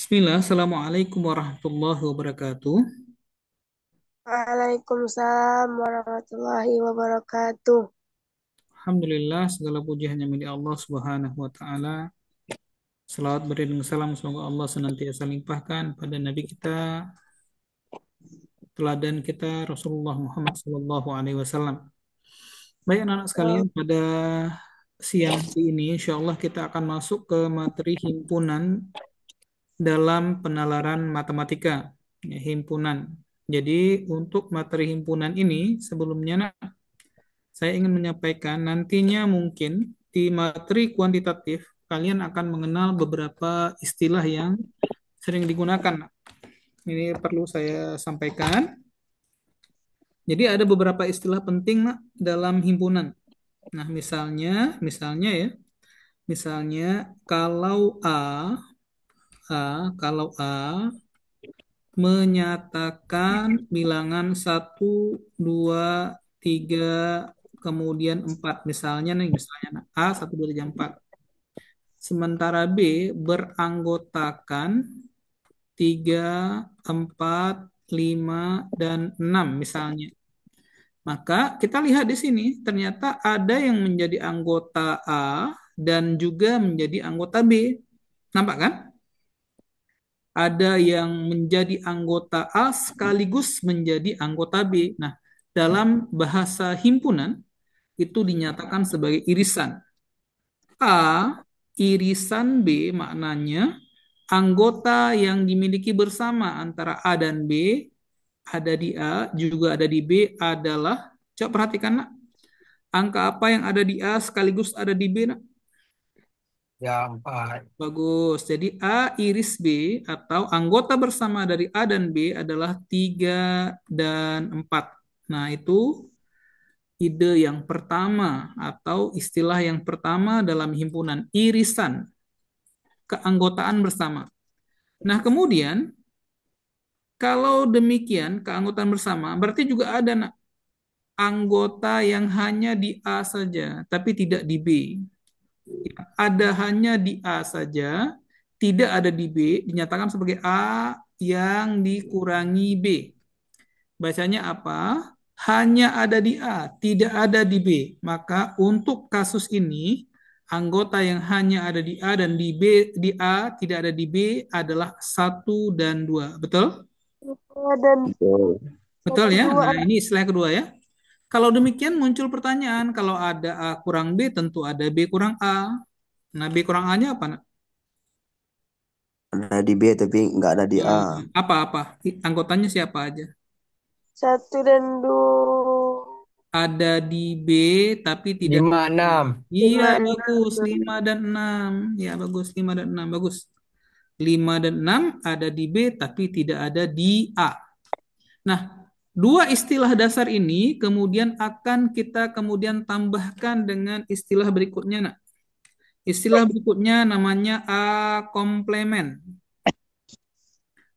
Bismillah, Assalamualaikum warahmatullahi wabarakatuh. Waalaikumsalam warahmatullahi wabarakatuh. Alhamdulillah, segala puji hanya milik Allah Subhanahu wa Ta'ala. Salawat beriring salam, semoga Allah senantiasa limpahkan pada Nabi kita, teladan kita Rasulullah Muhammad Sallallahu Alaihi Wasallam. Baik anak-anak sekalian, pada siang hari ini, insya Allah kita akan masuk ke materi himpunan dalam penalaran matematika, ya, himpunan. Jadi untuk materi himpunan ini, sebelumnya saya ingin menyampaikan nantinya mungkin di materi kuantitatif kalian akan mengenal beberapa istilah yang sering digunakan. Ini perlu saya sampaikan. Jadi ada beberapa istilah penting nak dalam himpunan. Nah, misalnya ya, misalnya kalau kalau A menyatakan bilangan satu 2 3 kemudian 4. Misalnya A 1 2 3 4. Sementara B beranggotakan 3 4 5 dan 6 misalnya. Maka kita lihat di sini ternyata ada yang menjadi anggota A dan juga menjadi anggota B. Nampak kan? Ada yang menjadi anggota A sekaligus menjadi anggota B. Nah, dalam bahasa himpunan itu dinyatakan sebagai irisan. A irisan B maknanya anggota yang dimiliki bersama antara A dan B ada di A juga ada di B adalah, coba perhatikan nak, angka apa yang ada di A sekaligus ada di B nak? Ya, empat. Bagus. Jadi A iris B atau anggota bersama dari A dan B adalah 3 dan 4. Nah, itu ide yang pertama atau istilah yang pertama dalam himpunan irisan, keanggotaan bersama. Nah, kemudian kalau demikian keanggotaan bersama berarti juga ada nak, anggota yang hanya di A saja tapi tidak di B. Ada hanya di A saja, tidak ada di B, dinyatakan sebagai A yang dikurangi B. Bacanya apa? Hanya ada di A, tidak ada di B. Maka untuk kasus ini, anggota yang hanya ada di A dan di B, di A tidak ada di B adalah satu dan 2. Betul? Dan Betul. Betul satu ya? dua Nah, ini istilah kedua ya. Kalau demikian muncul pertanyaan, kalau ada A kurang B, tentu ada B kurang A. Nah, B kurang A-nya apa? Nak? Ada di B tapi nggak ada di A. Apa-apa? Anggotanya siapa aja? satu dan dua Ada di B, tapi tidak di Lima B. enam. Iya, lima bagus. enam 5 dan 6. Ya, bagus. 5 dan 6. Bagus. 5 dan 6 ada di B, tapi tidak ada di A. Nah, dua istilah dasar ini kemudian akan kita kemudian tambahkan dengan istilah berikutnya. Nah, istilah berikutnya namanya A komplement.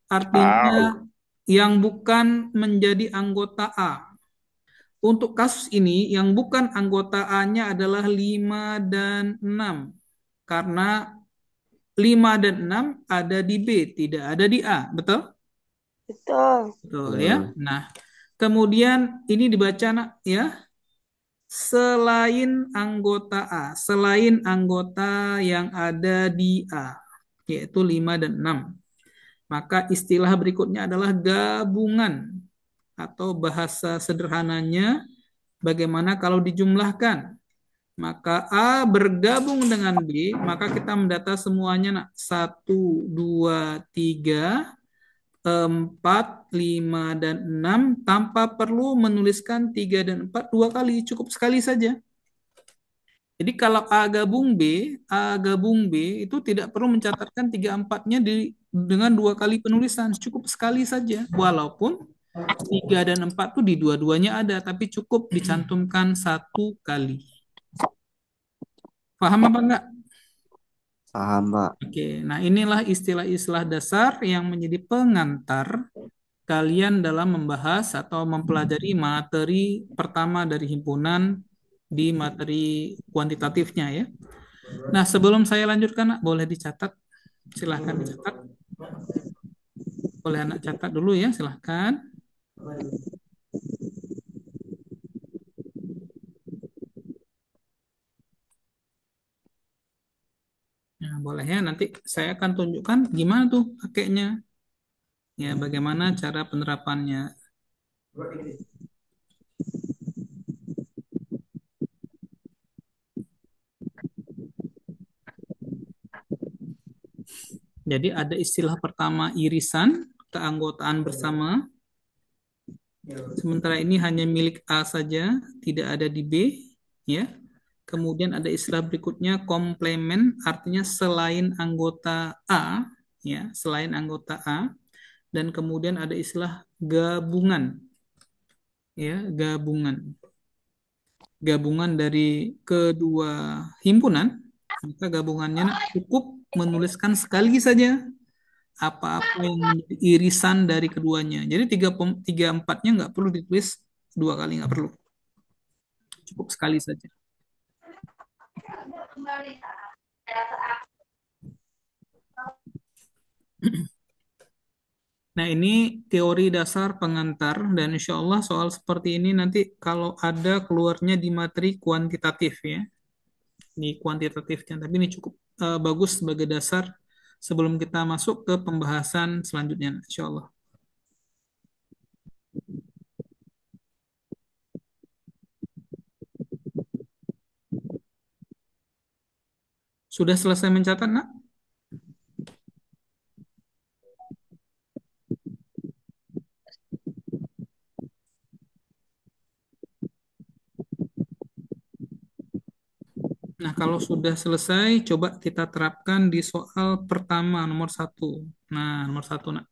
Artinya Au. yang bukan menjadi anggota A. Untuk kasus ini yang bukan anggota A-nya adalah 5 dan 6. Karena 5 dan 6 ada di B, tidak ada di A. Betul? betul. Betul ya. Betul. Nah, kemudian ini dibaca nak ya. Selain anggota A, selain anggota yang ada di A, yaitu 5 dan 6. Maka istilah berikutnya adalah gabungan atau bahasa sederhananya bagaimana kalau dijumlahkan. Maka A bergabung dengan B, maka kita mendata semuanya nak. 1, 2, 3, 4, 5, dan 6 tanpa perlu menuliskan 3 dan 4 dua kali, cukup sekali saja. Jadi kalau A gabung B itu tidak perlu mencatatkan 3 4-nya dengan dua kali penulisan, cukup sekali saja. Walaupun 3 dan 4 itu di dua-duanya ada, tapi cukup dicantumkan satu kali. Paham apa enggak? Paham, Pak. Oke, nah inilah istilah-istilah dasar yang menjadi pengantar kalian dalam membahas atau mempelajari materi pertama dari himpunan di materi kuantitatifnya ya. Nah, sebelum saya lanjutkan, Nak, boleh dicatat. Silahkan dicatat. Boleh anak catat dulu ya, silahkan. Nah, boleh ya, nanti saya akan tunjukkan gimana tuh pakainya. Ya, bagaimana cara penerapannya. Jadi ada istilah pertama irisan, keanggotaan bersama. Sementara ini hanya milik A saja, tidak ada di B, ya. Kemudian ada istilah berikutnya komplemen, artinya selain anggota A, ya, selain anggota A. Dan kemudian ada istilah gabungan, ya, gabungan. Gabungan dari kedua himpunan, maka gabungannya cukup menuliskan sekali saja apa-apa yang menjadi irisan dari keduanya. Jadi tiga empatnya nggak perlu ditulis dua kali, nggak perlu. Cukup sekali saja. Nah, ini teori dasar pengantar dan insya Allah soal seperti ini nanti kalau ada keluarnya di materi kuantitatif ya, di kuantitatifnya. Tapi ini cukup bagus sebagai dasar sebelum kita masuk ke pembahasan selanjutnya, insya Allah. Sudah selesai mencatat, nak? Nah, kalau sudah selesai, coba kita terapkan di soal pertama, nomor satu. Nah, nomor satu, nak.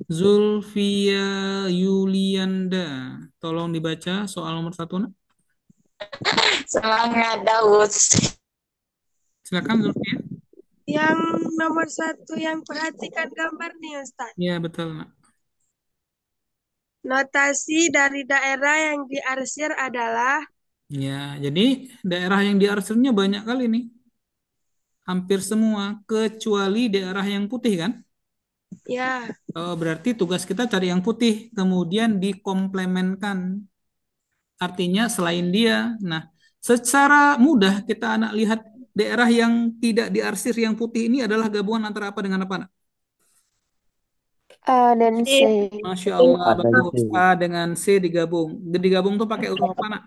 Zulfia Yulianda. Tolong dibaca soal nomor satu, nak. Semangat Daud. Silakan, Zulfia. Yang nomor 1 yang perhatikan gambar nih Ustaz. Ya, betul, nak. Notasi dari daerah yang diarsir adalah Ya, jadi daerah yang diarsirnya banyak kali nih. Hampir semua, kecuali daerah yang putih, kan? ya Oh, berarti tugas kita cari yang putih, kemudian dikomplemenkan. Artinya selain dia. Nah, secara mudah kita anak lihat daerah yang tidak diarsir yang putih ini adalah gabungan antara apa dengan apa, nak? A dan C. Masya Allah, A dan bagus. C. A dengan C digabung. Digabung tuh pakai huruf apa, nak?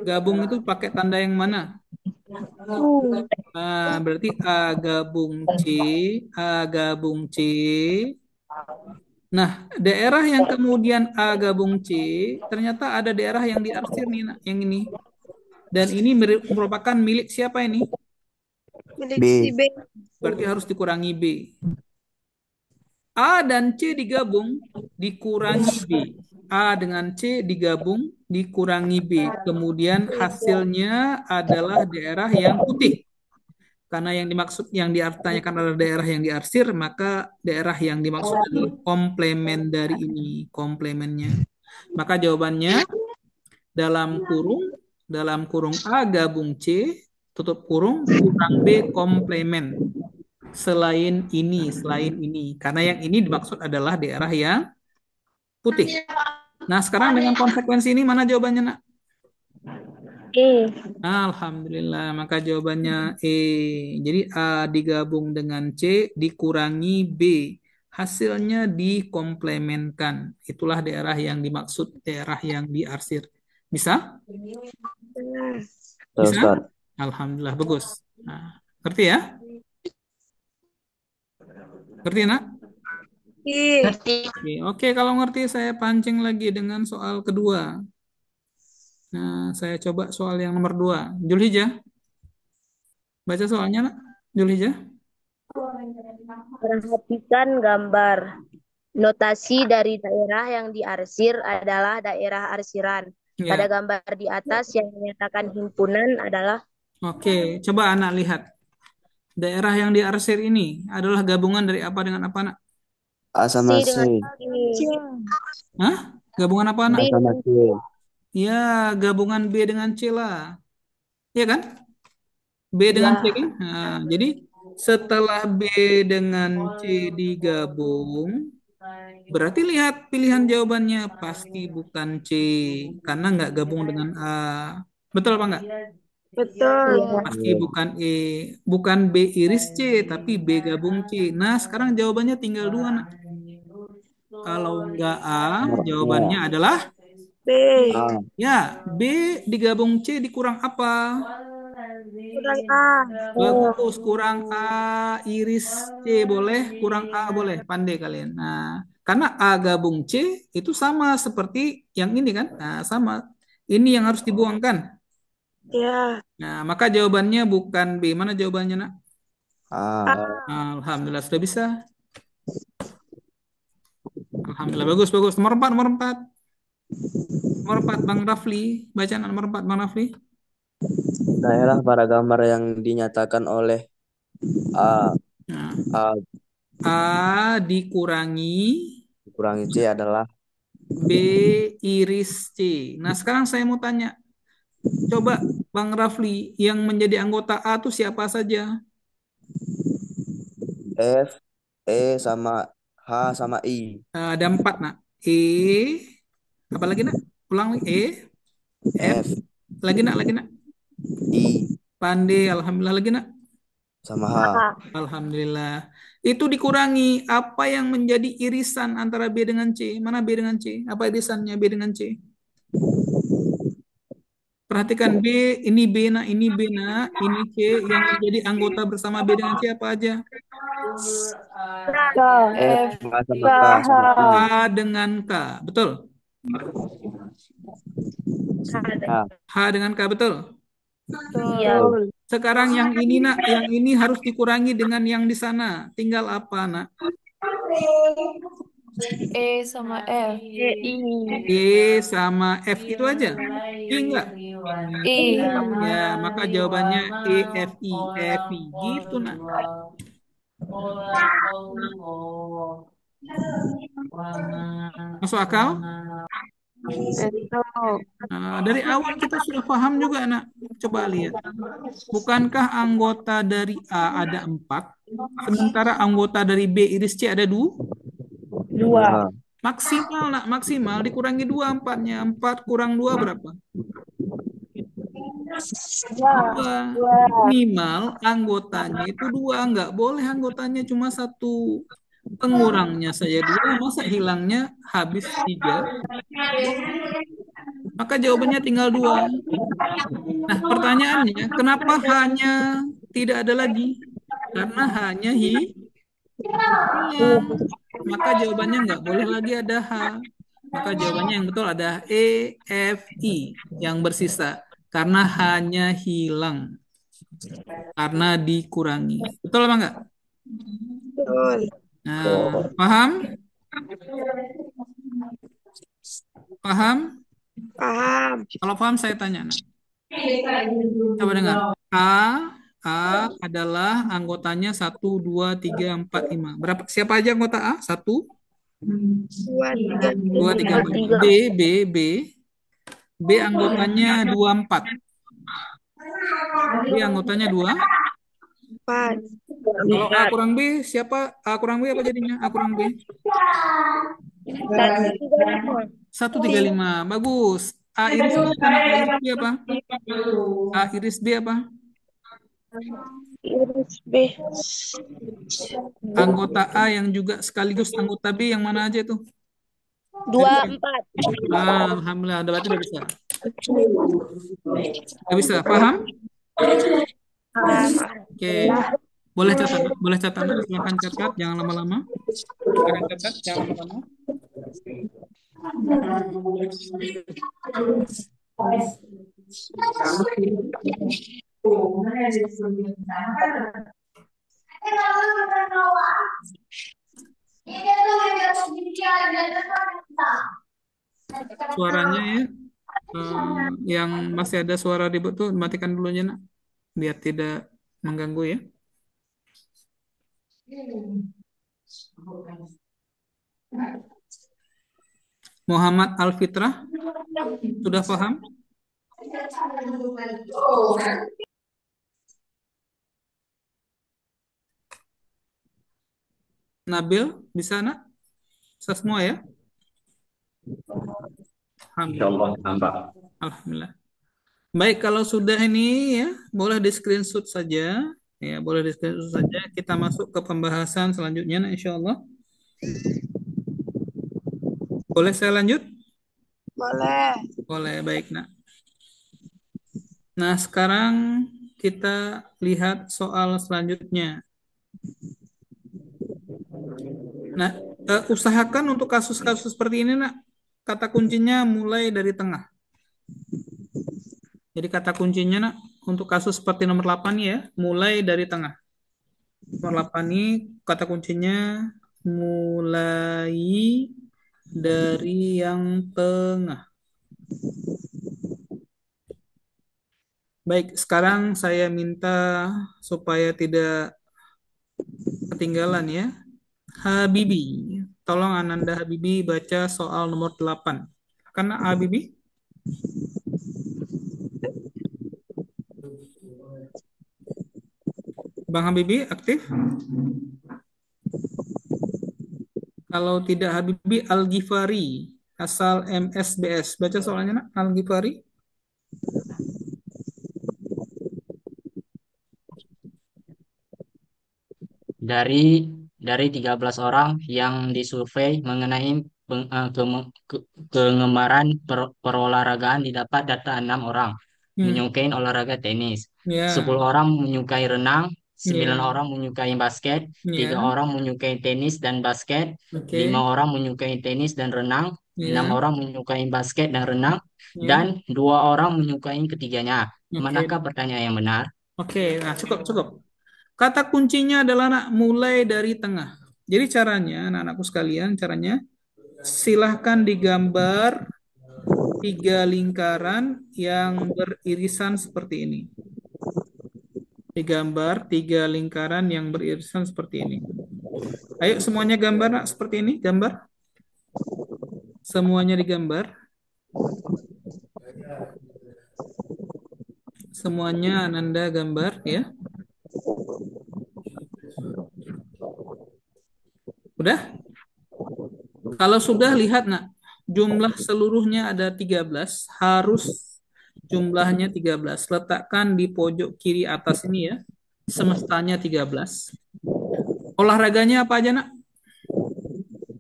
Gabung itu pakai tanda yang mana? Berarti A gabung C, A gabung C. Nah, daerah yang kemudian A gabung C, ternyata ada daerah yang diarsir nih, nak, yang ini. Dan ini merupakan milik siapa ini? milik B. si B. Berarti harus dikurangi B. A dan C digabung, dikurangi B. A dengan C digabung, dikurangi B. Kemudian hasilnya adalah daerah yang putih. Karena yang dimaksud, yang diartikan adalah daerah yang diarsir, maka daerah yang dimaksud adalah komplemen dari ini, komplemennya. Maka jawabannya dalam kurung A gabung C, tutup kurung, kurang B komplemen. Selain ini. Karena yang ini dimaksud adalah daerah yang putih. Nah, sekarang dengan konsekuensi ini mana jawabannya, nak? E. Alhamdulillah, maka jawabannya E. Jadi A digabung dengan C dikurangi B. Hasilnya dikomplemenkan. Itulah daerah yang dimaksud, daerah yang diarsir. Bisa? Tuh, Bisa? Ustaz. Alhamdulillah, bagus. Nah, ngerti ya? Ngerti, nak? Oke, kalau ngerti saya pancing lagi dengan soal kedua. Nah, saya coba soal yang nomor 2. Julhijjah. Baca soalnya, nak. Julhijjah. Perhatikan gambar. Notasi dari daerah yang diarsir adalah daerah arsiran. Ya. Pada gambar di atas yang menyatakan himpunan adalah Oke, coba anak lihat. Daerah yang diarsir ini adalah gabungan dari apa dengan apa, nak? A C sama C. dengan C. Hah? Gabungan apa, B nak? A sama C. Ya, gabungan B dengan C lah. Iya kan? B dengan C kan? Nah, jadi setelah B dengan C digabung, berarti lihat pilihan jawabannya pasti bukan C karena nggak gabung dengan A. Betul apa enggak? Betul. Iya. Pasti Iya. bukan E, bukan B iris C, tapi B gabung C. Nah, sekarang jawabannya tinggal dua, nak. Kalau enggak A, jawabannya Ya. adalah B. A. ya, B digabung C dikurang apa? Kurang A. Oh, Bagus, kurang A iris C boleh, kurang A boleh. Pandai kalian. Nah, karena A gabung C itu sama seperti yang ini kan? Nah, sama. Ini yang harus dibuangkan. Ya. Nah, maka jawabannya bukan B. Mana jawabannya, nak? A. A. Alhamdulillah sudah bisa. Alhamdulillah bagus bagus. Nomor 4 nomor 4. Nomor 4 Bang Rafli. Bacaan nomor 4 Bang Rafli. Daerah pada gambar yang dinyatakan oleh A. Nah, A A dikurangi dikurangi C adalah B iris C. Nah, sekarang saya mau tanya, coba Bang Rafli yang menjadi anggota A itu siapa saja? F, E sama H sama I. Ada 4, nak. E, apa lagi, nak? Ulang lagi. E, F, F, lagi, nak. I Pandai, alhamdulillah lagi, nak. sama H. A. Alhamdulillah. Itu dikurangi apa yang menjadi irisan antara B dengan C? Mana B dengan C? Apa irisannya B dengan C? Perhatikan B, ini B nak, ini B nak, ini C yang menjadi anggota bersama B dengan C apa aja? K. F, F. H sama K K. sama I. A dengan K, betul? H. H dengan K, betul? Iya. Betul. Sekarang yang ini nak, yang ini harus dikurangi dengan yang di sana. Tinggal apa nak? E sama F. I. E sama F itu aja. I enggak? I. Ya, maka jawabannya E, F, I, F, I. Gitu nak. Masuk akal? Betul. Nah, dari awal kita sudah paham juga, nak. Coba lihat. Bukankah anggota dari A ada 4, sementara anggota dari B iris C ada 2? Dua. Dua. Maksimal, nak. Maksimal dikurangi 2 empatnya. 4 kurang 2 berapa? Dua. Dua. Minimal anggotanya itu 2. Nggak boleh anggotanya cuma 1. Pengurangnya saya 2, masa hilangnya habis 3? Maka jawabannya tinggal 2. Nah, pertanyaannya, kenapa hanya tidak ada lagi? Karena hanya hilang. Maka jawabannya nggak boleh lagi ada H. Maka jawabannya yang betul ada E, F, I yang bersisa. Karena hanya hilang. Karena dikurangi. Betul apa enggak? Betul. Nah, paham? Paham? Paham. Kalau paham saya tanya. Nah. Coba dengar. A adalah anggotanya 1, 2, 3, 4, 5. Berapa? Siapa aja anggota A? 1, 2, 3, 4. 2, 3, 4. B, B, B. B anggotanya 2, 4. B anggotanya 2. 4. Kalau A kurang B, siapa? A kurang B apa jadinya? A kurang B. 135. 1, 3, 5. Bagus. A iris B apa? A iris B apa? A iris B apa? Iris B. Anggota A yang juga sekaligus anggota B yang mana aja tuh? 24. Alhamdulillah, berarti udah bisa. Udah bisa, paham? Oke. Boleh catat, boleh catat. Silakan catat, jangan lama-lama. Silakan catat, jangan lama-lama. Suaranya ya, yang masih ada suara ribut tuh matikan dulunya, nak, biar tidak mengganggu ya. Muhammad Alfitrah, sudah paham? Nabil, bisa nak? Bisa semua ya? Insya Alhamdulillah. Allah nampak. Alhamdulillah. Baik, kalau sudah ini ya, boleh di screenshot saja. Ya, boleh di screenshot saja. Kita masuk ke pembahasan selanjutnya, nak, insya Allah. Boleh saya lanjut? Boleh. Boleh, baik, nak. Nah, sekarang kita lihat soal selanjutnya. Nah, usahakan untuk kasus-kasus seperti ini, nak, kata kuncinya mulai dari tengah. Jadi kata kuncinya, nak, untuk kasus seperti nomor 8 ya, mulai dari tengah. Nomor 8 ini kata kuncinya mulai dari yang tengah. Baik, sekarang saya minta supaya tidak ketinggalan ya. Habibi, tolong Ananda Habibi baca soal nomor 8. Karena Habibi, Bang Habibi aktif? Kalau tidak Habibi, Al-Ghifari, asal MSBS. Baca soalnya, nak, Al-Ghifari. Dari 13 orang yang disurvei mengenai kegemaran perolahragaan didapat data 6 orang menyukai olahraga tenis, 10 Ya, orang menyukai renang, 9 ya, orang menyukai basket, 3 ya. orang menyukai tenis dan basket, Oke, 5 orang menyukai tenis dan renang, 6 ya, orang menyukai basket dan renang, ya. dan 2 orang menyukai ketiganya. Oke, Manakah pertanyaan yang benar? oke. Nah, cukup, cukup. Kata kuncinya adalah, nak, mulai dari tengah. Jadi caranya, anak-anakku sekalian, caranya silahkan digambar 3 lingkaran yang beririsan seperti ini. Digambar 3 lingkaran yang beririsan seperti ini. Ayo semuanya gambar, nak, seperti ini, gambar. Semuanya digambar. Semuanya Ananda gambar ya. Udah? Kalau sudah, lihat, nak, jumlah seluruhnya ada 13, harus jumlahnya 13. Letakkan di pojok kiri atas ini ya. Semestanya 13. Olahraganya apa aja, nak?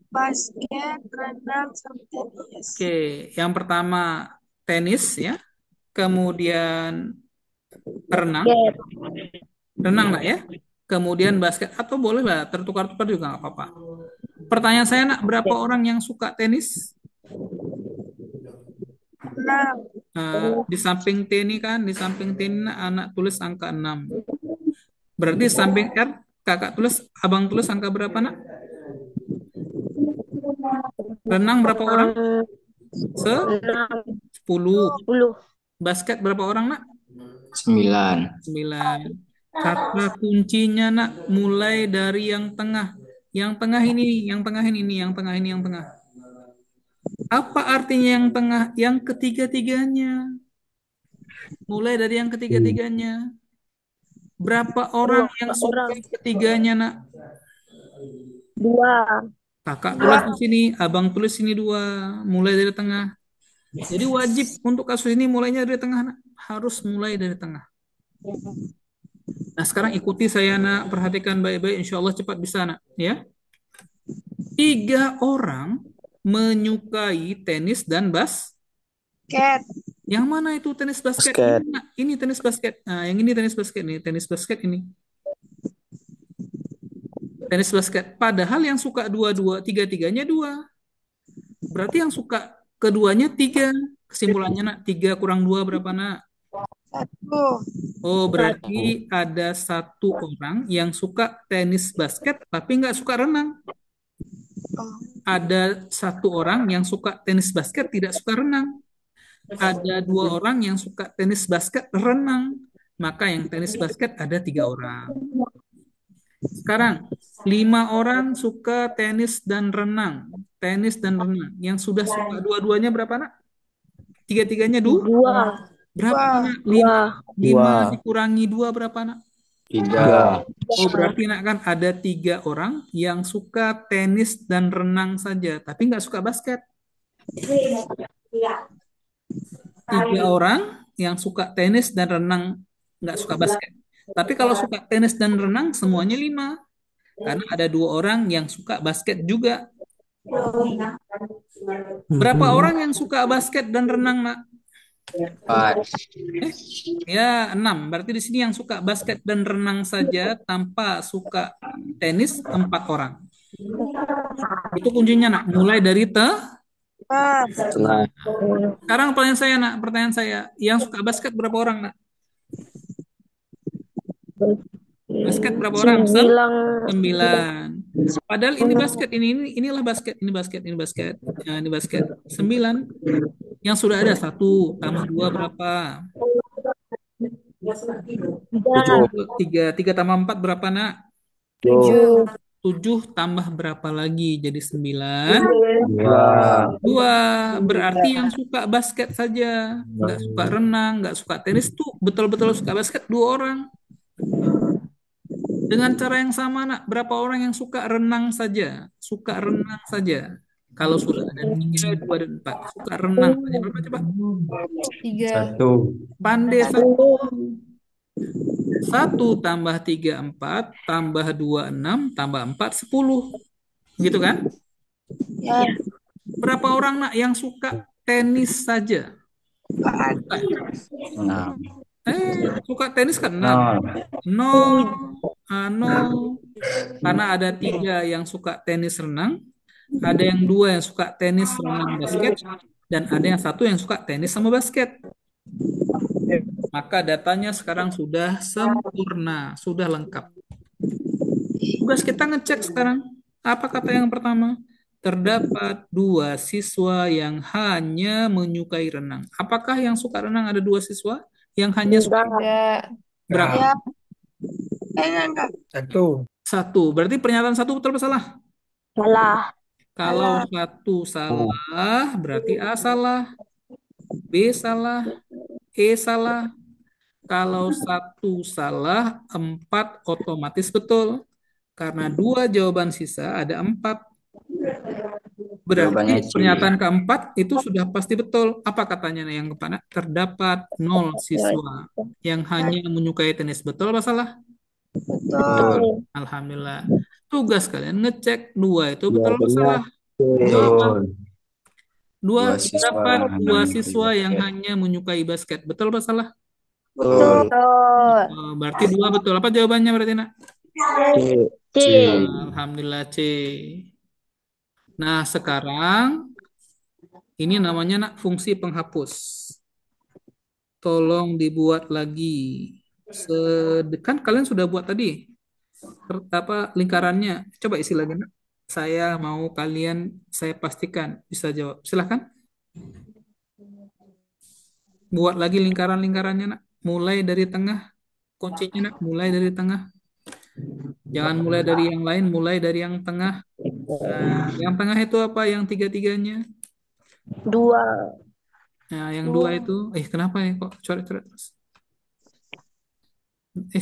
Basket, renang, sama tenis. Oke, yang pertama tenis ya. Kemudian renang. Basket. Renang, nak, ya. Kemudian basket, atau boleh lah tertukar-tukar juga nggak apa-apa. Pertanyaan saya, nak, berapa orang yang suka tenis? Renang. Di samping T ini kan, di samping T ini, nak, anak tulis angka 6. Berarti samping R, kakak tulis, abang tulis angka berapa, nak? Renang berapa orang? 6, 10. 10. Basket berapa orang, nak? 9. 9. Kata kuncinya, nak, mulai dari yang tengah. Yang tengah ini, yang tengah ini, yang tengah ini, yang tengah. Apa artinya yang tengah? Yang ketiga-tiganya. Mulai dari yang ketiga-tiganya. Berapa orang 2 yang orang. suka ketiganya, nak? 2. Kakak tulis di sini, abang tulis sini 2. Mulai dari tengah. Jadi wajib untuk kasus ini mulainya dari tengah, nak. Harus mulai dari tengah. Nah, sekarang ikuti saya, nak. Perhatikan baik-baik. Insya Allah cepat bisa, nak. Ya. 3 orang menyukai tenis dan Cat. yang mana itu tenis basket? Basket. Ini, nak. Ini tenis basket. Nah, yang ini tenis basket nih. Tenis basket ini. Tenis basket. Padahal yang suka dua-dua, tiga-tiganya 2. Berarti yang suka keduanya 3. Kesimpulannya, nak, 3 kurang 2 berapa, nak? 1. Oh, berarti ada 1 orang yang suka tenis basket tapi nggak suka renang. Ada 1 orang yang suka tenis basket tidak suka renang. Ada 2 orang yang suka tenis basket renang. Maka yang tenis basket ada 3 orang. Sekarang 5 orang suka tenis dan renang. Tenis dan renang. Yang sudah suka dua-duanya berapa, nak? Tiga-tiganya 2? 2. Berapa, nak? 2. 5 2. dikurangi 2 berapa, nak? Tiga. Oh, berarti nak kan ada 3 orang yang suka tenis dan renang saja, tapi nggak suka basket. 3 orang yang suka tenis dan renang, nggak suka basket. Tapi kalau suka tenis dan renang, semuanya 5. Karena ada 2 orang yang suka basket juga. Berapa orang yang suka basket dan renang, nak? Empat. Eh, ya, 6. Berarti di sini yang suka basket dan renang saja tanpa suka tenis 4 orang. Itu kuncinya, nak. Mulai dari Ah, Setengah. sekarang pertanyaan saya, yang suka basket berapa orang, nak? Basket berapa orang? 9. Padahal ini basket, inilah basket, ini basket, ini basket, ya, ini basket. 9. Yang sudah ada 1 tambah 2 berapa? Tujuh. 3 tambah 4 berapa, nak? 7. 7 tambah berapa lagi? Jadi 9. Dua. 2. Berarti yang suka basket saja, nggak suka renang, nggak suka tenis tuh betul-betul suka basket 2 orang. Dengan cara yang sama, nak, berapa orang yang suka renang saja? Suka renang saja. Kalau sudah ada 3, 2, dan 4. Suka renang saja. Berapa coba? 3. Satu. Pandai satu. 1 tambah 3, 4. Tambah 2, 6. Tambah 4, 10. Gitu kan? ya, Berapa orang, nak, yang suka tenis saja? Suka. Enam. Suka tenis kan 6. Nol. 0. 0. Karena ada 3 yang suka tenis renang, ada yang 2 yang suka tenis renang basket, dan ada yang 1 yang suka tenis sama basket. Maka datanya sekarang sudah sempurna, sudah lengkap. Tugas kita ngecek sekarang. Apa kata yang pertama? Terdapat 2 siswa yang hanya menyukai renang. Apakah yang suka renang ada 2 siswa yang hanya suka berapa? ya, enggak. 1. Berarti pernyataan 1 betul atau salah? Salah. Kalau 1 salah, berarti A salah, B salah, E salah. Kalau 1 salah, 4 otomatis betul. Karena 2 jawaban sisa ada 4. Jawabannya Berarti C. pernyataan keempat itu sudah pasti betul. Apa katanya yang keempat? Terdapat 0 siswa yang hanya menyukai tenis. Betul apa salah? Betul. Alhamdulillah. Tugas kalian ngecek 2 itu betul apa Jawabannya salah? C. Jawaban Betul. 2 Dua siswa dapat hanya 2 menyukai siswa yang basket. hanya menyukai basket. Betul apa salah? Betul. Berarti 2 betul. Apa jawabannya berarti, nak? C. C. Alhamdulillah C. Nah, sekarang ini namanya, nak, fungsi penghapus. Tolong dibuat lagi. Kan kalian sudah buat tadi lingkarannya. Coba isi lagi, nak. Saya mau saya pastikan bisa jawab. Silahkan buat lagi lingkaran-lingkarannya, nak. Mulai dari tengah. Kuncinya, nak, mulai dari tengah. Jangan mulai dari yang lain, mulai dari yang tengah. Nah, yang tengah itu apa? Yang tiga-tiganya. 2. Nah, yang 2 itu, kenapa ya kok coret-coret? Eh,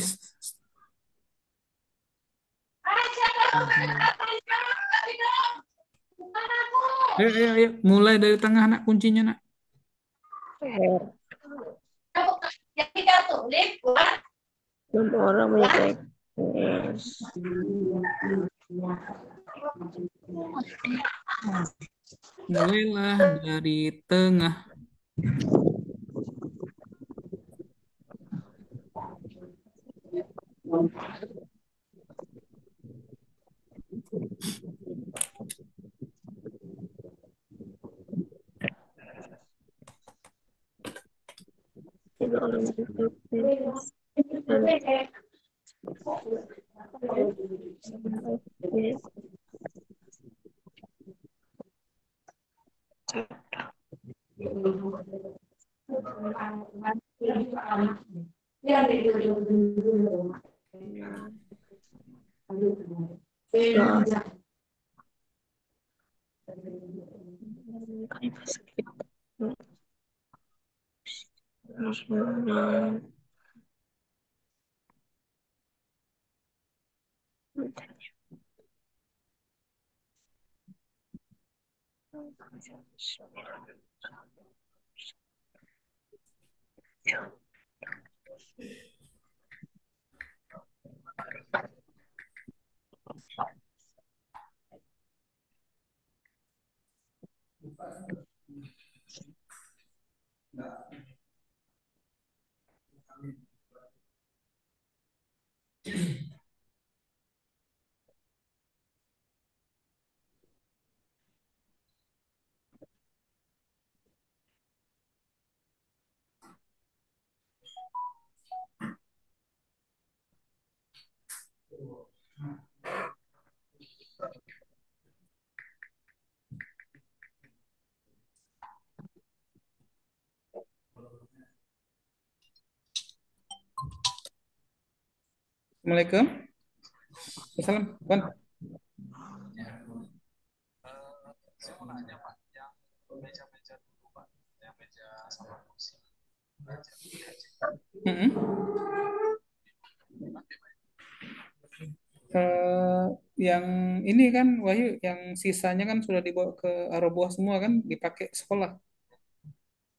ayo, ayo, ayo. Mulai dari tengah, nak, kuncinya, nak. Enam orang menyukai tenis. Mulailah dari tengah. Tiga orang menyukai tenis. Assalamualaikum. Assalam, Wan. Mm-mm. Eh, yang ini kan Wahyu, yang sisanya kan sudah dibawa ke Aroboah semua kan, dipakai sekolah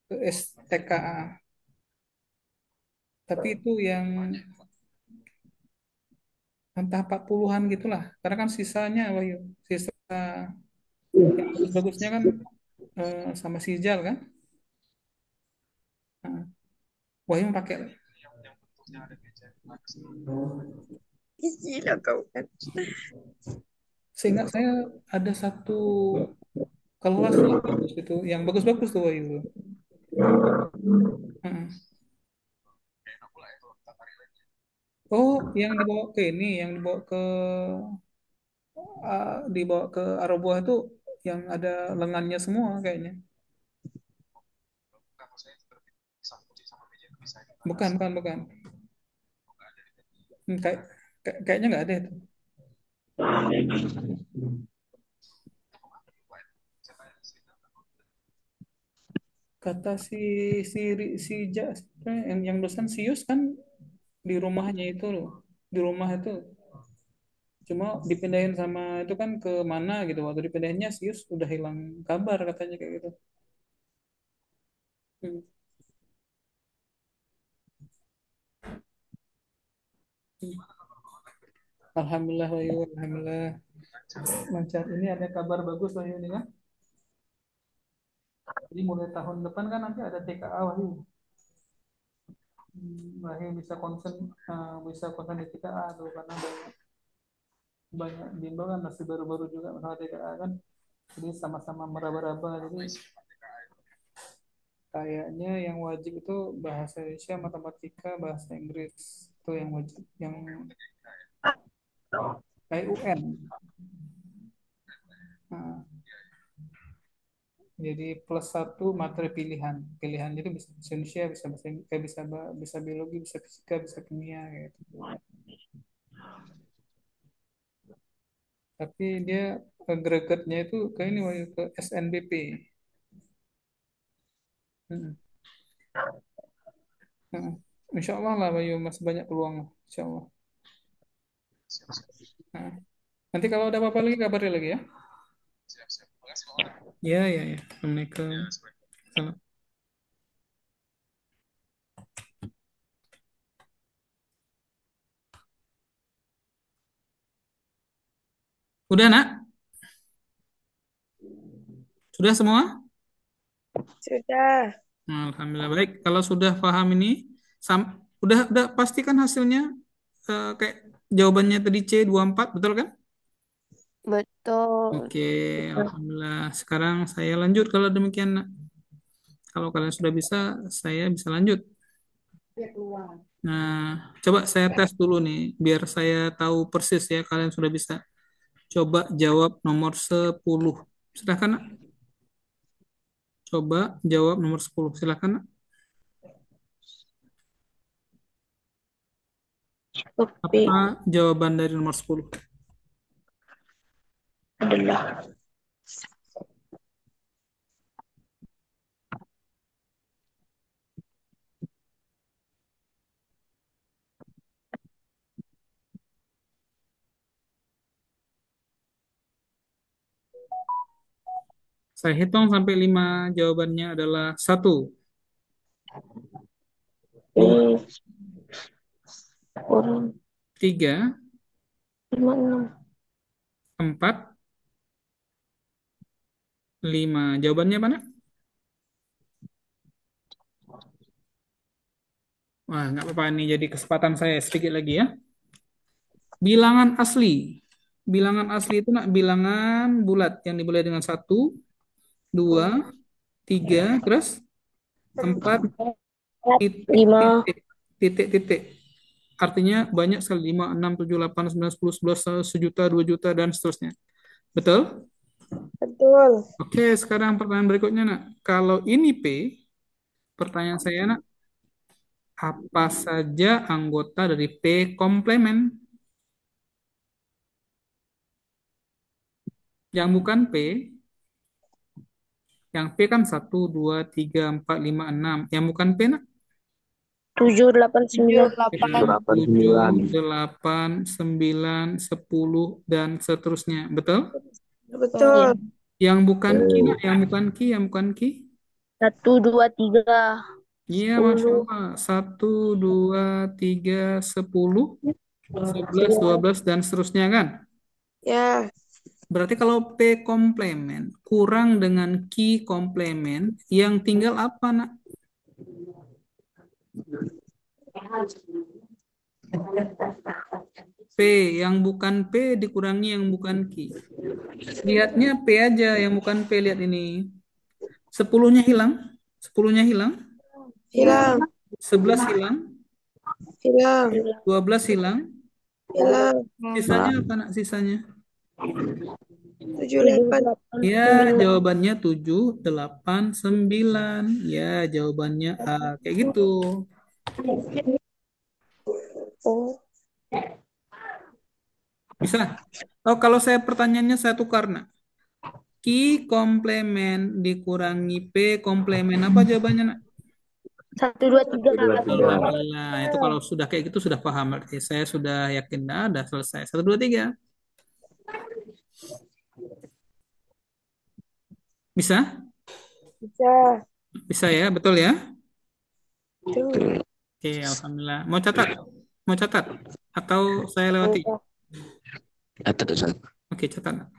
ke STKA. Tapi itu yang entah 40-an gitulah. Karena kan sisanya Wahyu, sisa yang bagus-bagusnya kan sama Sijal kan. Nah, Wahyu pakai. Gila kau kan. Seingat saya ada satu kelas yang bagus itu, yang bagus-bagus tuh Wahyu. Heeh. Oh, yang dibawa ke ini, yang dibawa ke Aroboah itu yang ada lengannya semua kayaknya. Bukan, bukan, bukan. Kayak, kayaknya nggak ada itu. Kata si yang dosen Sius kan di rumahnya itu loh, di rumah itu. Cuma dipindahin sama itu kan ke mana gitu. Waktu dipindahinnya Sius udah hilang kabar katanya kayak gitu. Hmm. Alhamdulillah, Wahyu. Alhamdulillah. Lancar. Ini ada kabar bagus Wahyu ini kan. Jadi mulai tahun depan kan nanti ada TKA Wahyu. Wahyu bisa konsen di TKA tuh karena banyak banyak bimbel kan masih baru-baru juga masalah TKA kan. Jadi sama-sama meraba-raba. Jadi kayaknya yang wajib itu bahasa Indonesia, matematika, bahasa Inggris itu yang wajib, yang kayak UN. Nah, jadi plus satu materi pilihan. Pilihan itu bisa bahasa Indonesia, bisa bahasa bisa biologi, bisa fisika, bisa kimia gitu. Tapi dia agregatnya itu ke ini Wahyu, ke SNBP. Hmm. Hmm. Insya Allah lah Wahyu masih banyak peluang. Insya Allah. Nah, nanti kalau ada apa-apa lagi kabarin lagi ya. Ya, ya, ya. Assalamualaikum. Salam. Udah nak? Sudah semua? Sudah. Alhamdulillah baik. Kalau sudah paham ini, udah pastikan hasilnya kayak jawabannya tadi C24, betul kan? Betul. Oke, Alhamdulillah. Sekarang saya lanjut kalau demikian, nak. Kalau kalian sudah bisa, saya bisa lanjut. Nah, coba saya tes dulu nih, biar saya tahu persis ya kalian sudah bisa. Coba jawab nomor 10. Silahkan, nak. Coba jawab nomor 10. Silahkan, nak. Kopi Apa jawaban dari nomor 10? adalah Saya hitung sampai 5. Jawabannya adalah 1, 2, P 10, 3, 5, 6. 4, 5. Jawabannya apa, Nak? Wah, nggak apa-apa. Ini jadi kesempatan saya sedikit lagi ya. Bilangan asli. Bilangan asli itu, Nak, bilangan bulat yang dimulai dengan 1, 2, 3, terus 4, 4, 5. titik. Artinya banyak sekali, 5, 6, 7, 8, 9, 10, 11, 1 juta, 2 juta, dan seterusnya. Betul? Betul. Oke, sekarang pertanyaan berikutnya, Nak. Kalau ini P, pertanyaan saya, Nak, apa saja anggota dari P komplement? Yang bukan P, yang P kan 1, 2, 3, 4, 5, 6. Yang bukan P, Nak? 7, 8, 9. 8. 7, 8, 9, 10, dan seterusnya. Betul? Betul. Yang bukan Ki, Nak? Yang bukan Ki, yang bukan Ki? 1, 2, 3. Iya, Masya Allah. 1, 2, 3, 10, 11, 12, dan seterusnya kan? Ya. Berarti kalau P komplement kurang dengan Q komplement, yang tinggal apa, Nak? P, yang bukan P dikurangi yang bukan Q. Lihatnya P aja, yang bukan P, lihat ini. 10-nya hilang, 10-nya hilang, Hilang. 11 hilang, Hilang. 12 hilang. Hilang. Sisanya apa, Nak? Sisanya? 7, 8. Ya, jawabannya 7, 8, 9. Ya, jawabannya A. Kayak gitu. Oh. Bisa? Oh, kalau saya pertanyaannya saya tukar, Nak. Q komplement dikurangi P komplement. Apa jawabannya, Nak? 1, 2, 3. Alhamdulillah. Itu kalau sudah kayak gitu sudah paham. Berarti saya sudah yakin. Nah, udah selesai. 1, 2, 3. Bisa? Bisa. Bisa ya? Betul ya? Betul. Oke, Alhamdulillah. Mau catat? Mau catat? Atau saya lewati? Catat, Ustaz. Oke, catat, Nak.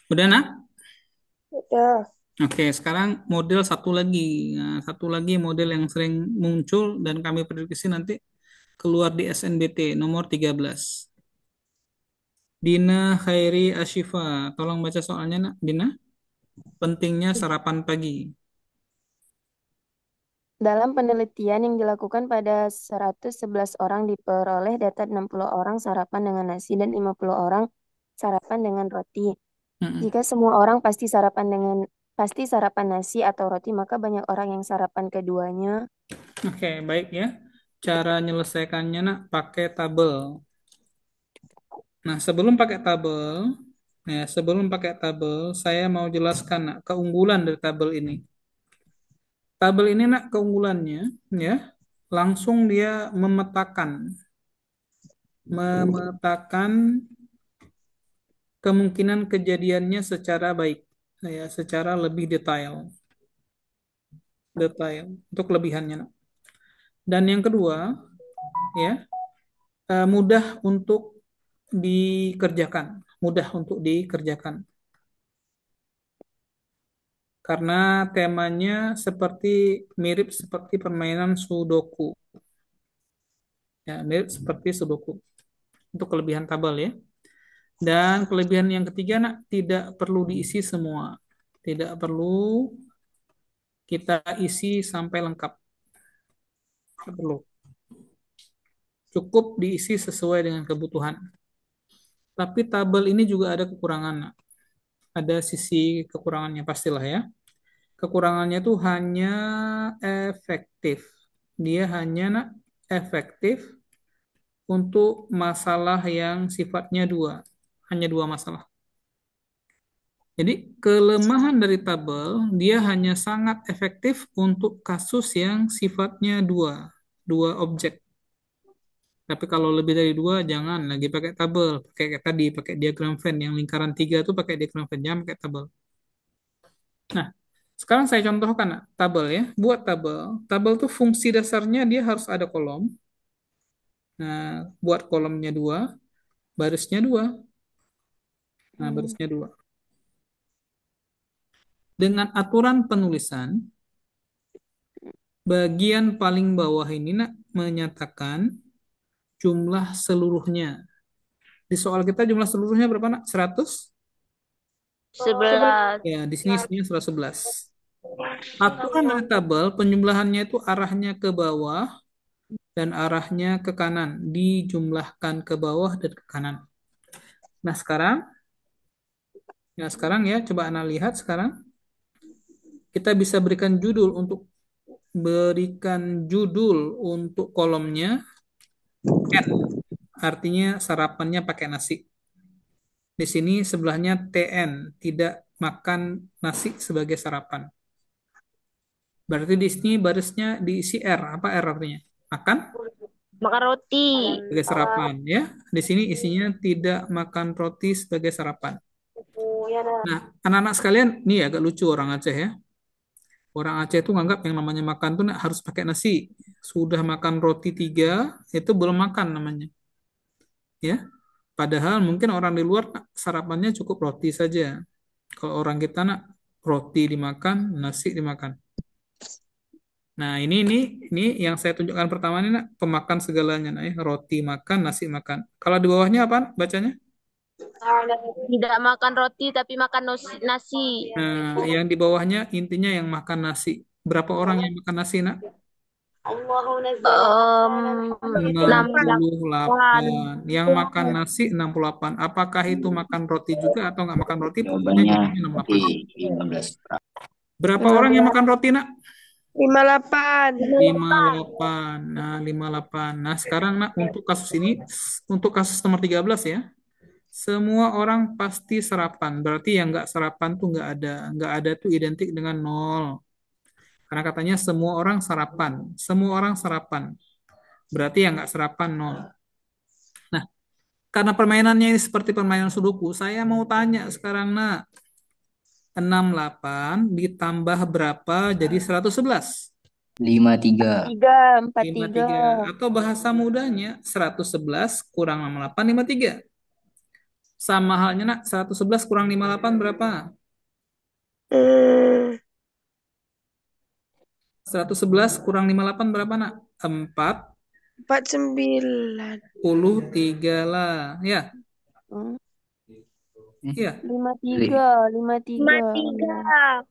Udah, Nak? Udah. Oke, sekarang model satu lagi. Nah, satu lagi model yang sering muncul dan kami prediksi nanti keluar di SNBT nomor 13. Dina Khairi Ashifa. Tolong baca soalnya, Nak. Dina. pentingnya sarapan pagi. Dalam penelitian yang dilakukan pada 111 orang diperoleh data 60 orang sarapan dengan nasi dan 50 orang sarapan dengan roti. Mm-mm. Jika semua orang pasti sarapan nasi atau roti, maka banyak orang yang sarapan keduanya. Oke, baik ya. Cara menyelesaikannya nak pakai tabel. Nah, sebelum pakai tabel, saya mau jelaskan nak keunggulan dari tabel ini. Tabel ini nak keunggulannya ya, langsung dia memetakan kemungkinan kejadiannya secara baik, ya, secara lebih detail untuk kelebihannya nak. Dan yang kedua, ya, mudah untuk dikerjakan karena temanya mirip seperti permainan Sudoku, ya, mirip seperti Sudoku untuk kelebihan tabel ya. Dan kelebihan yang ketiga nak, tidak perlu diisi semua, tidak perlu kita isi sampai lengkap, tidak perlu, cukup diisi sesuai dengan kebutuhan. Tapi tabel ini juga ada kekurangan nak. Ada sisi kekurangannya pastilah ya. Kekurangannya itu hanya efektif. Dia hanya nak efektif untuk masalah yang sifatnya dua. Hanya dua masalah. Jadi kelemahan dari tabel, dia hanya sangat efektif untuk kasus yang sifatnya dua objek. Tapi kalau lebih dari dua, jangan lagi pakai tabel. Pakai kayak tadi, pakai diagram Venn. Yang lingkaran tiga itu pakai diagram Venn, jangan pakai tabel. Nah, sekarang saya contohkan nak, tabel ya. Buat tabel. Tabel tuh fungsi dasarnya dia harus ada kolom. Nah, buat kolomnya dua, barisnya dua. Nah, barisnya dua. Dengan aturan penulisan, bagian paling bawah ini nak menyatakan jumlah seluruhnya. Di soal kita jumlah seluruhnya berapa nak? 100? 11. Ya, di sini isinya 111. Aturan dari tabel penjumlahannya itu arahnya ke bawah dan arahnya ke kanan. Dijumlahkan ke bawah dan ke kanan. Nah, sekarang ya, coba Anda lihat sekarang. Kita bisa berikan judul untuk kolomnya N. Artinya sarapannya pakai nasi. Di sini sebelahnya TN, tidak makan nasi sebagai sarapan. Berarti di sini barisnya diisi R. Apa R artinya? Makan Makan roti. sebagai sarapan ya. Di sini isinya tidak makan roti sebagai sarapan. Nah, anak-anak sekalian, ini agak lucu orang Aceh ya. Orang Aceh itu nganggap yang namanya makan tuh harus pakai nasi. Sudah makan roti 3, itu belum makan namanya. Ya. Padahal mungkin orang di luar sarapannya cukup roti saja. Kalau orang kita roti dimakan, nasi dimakan. Nah, ini yang saya tunjukkan pertama ini pemakan segalanya ya. Roti makan, nasi makan. Kalau di bawahnya apa bacanya? Tidak makan roti tapi makan nasi. Nah, yang di bawahnya intinya yang makan nasi. Berapa orang yang makan nasi, nak? 68. 68. Yang makan nasi 68. Apakah itu makan roti juga atau nggak makan roti? Pokoknya Jawabannya jadinya 68. 15. Berapa orang yang makan roti, nak? 58. 58. Nah, 58. Nah, sekarang nak untuk kasus ini, untuk kasus nomor 13 ya. Semua orang pasti sarapan. Berarti yang nggak sarapan tuh nggak ada. Nggak ada tuh identik dengan 0. Karena katanya semua orang sarapan. Semua orang sarapan. Berarti yang nggak sarapan 0. Nah, karena permainannya ini seperti permainan sudoku, saya mau tanya sekarang, nak. 68 ditambah berapa jadi 111? 53. 43. Atau bahasa mudahnya 111 kurang 68, 53. Sama halnya nak, 111 kurang 58 berapa? 111 kurang 58 berapa nak? 49. 43 lah. Ya, Hmm. Iya. 53, 53.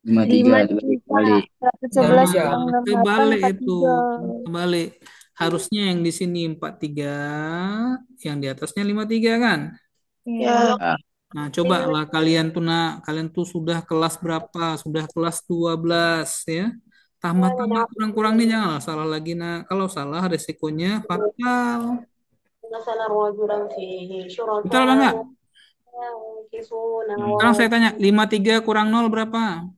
53. 53 balik. 111 Nah, kurang 68, kebalik itu. 43. Kebalik. Harusnya yang di sini 43, yang di atasnya 53 kan? Ya. Ah, Nah, coba lah kalian tuh kalian tuh sudah kelas berapa? Sudah kelas 12 ya. Tambah-tambah kurang-kurang nih janganlah salah lagi nak. Kalau salah resikonya fatal. Betul apa enggak? Sekarang saya tanya, 53 kurang 0 berapa?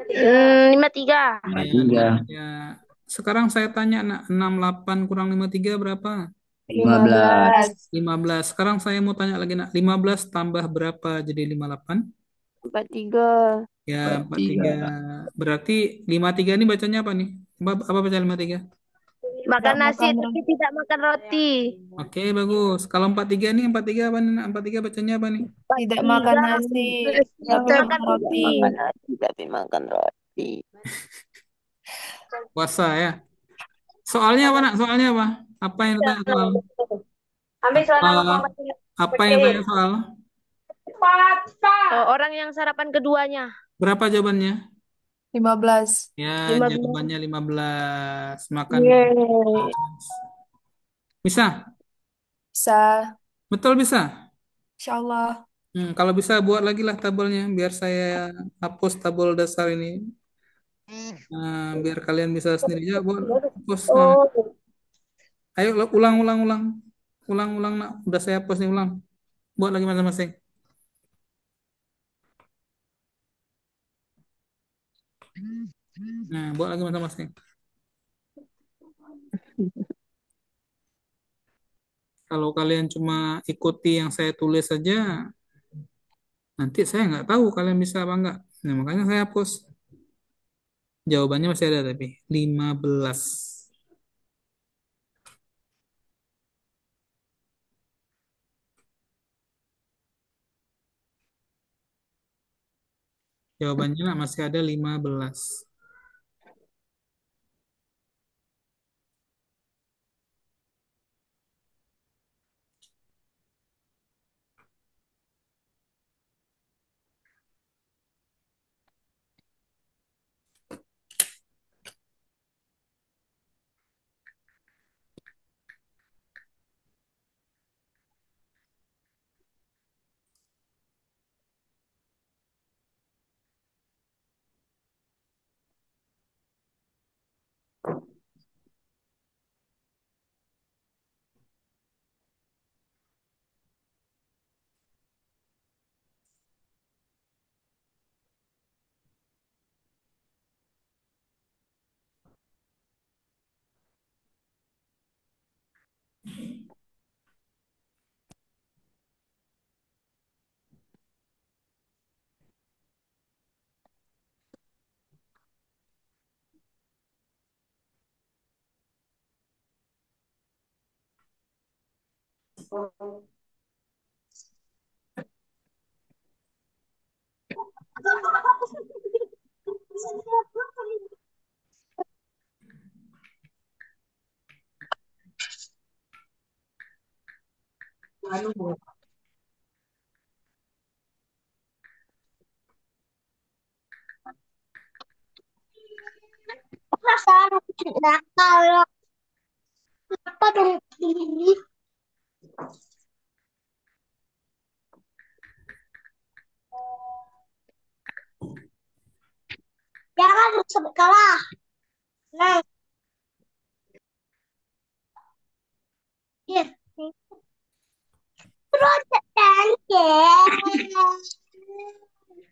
53. Ya, 53, ya. Sekarang saya tanya nak, 68 kurang 53 berapa? 15, 15. Sekarang saya mau tanya lagi nak, 15 tambah berapa jadi 58? 43. Ya, 43. 43. Berarti 53 ini bacanya apa nih? Apa baca 53? Makan nasi tapi tidak makan roti. Oke, bagus. Kalau 43 nih, 43 apa nih nak? 43 bacanya apa nih? Tidak makan 43. nasi, tapi Tidak makan roti. Makan nasi tapi makan roti. Puasa ya. Soalnya apa nak? Soalnya apa? Apa yang ditanya soal? Apa, apa yang ditanya soal? Orang yang sarapan keduanya. Berapa jawabannya? 15. Ya, 15. jawabannya 15. Makan. Yeay. Bisa? Bisa, Betul bisa? insya Allah. Kalau bisa buat lagi lah tabelnya biar saya hapus tabel dasar ini. Biar kalian bisa sendiri ya buat hapus. Ayo ulang ulang ulang. Ulang ulang nak. Udah saya hapus nih ulang. Buat lagi masing-masing. Nah, buat lagi masing-masing. Kalau kalian cuma ikuti yang saya tulis saja, nanti saya nggak tahu kalian bisa apa enggak. Nah, makanya saya hapus. Jawabannya masih ada tapi 15. Jawabannya nak masih ada 15.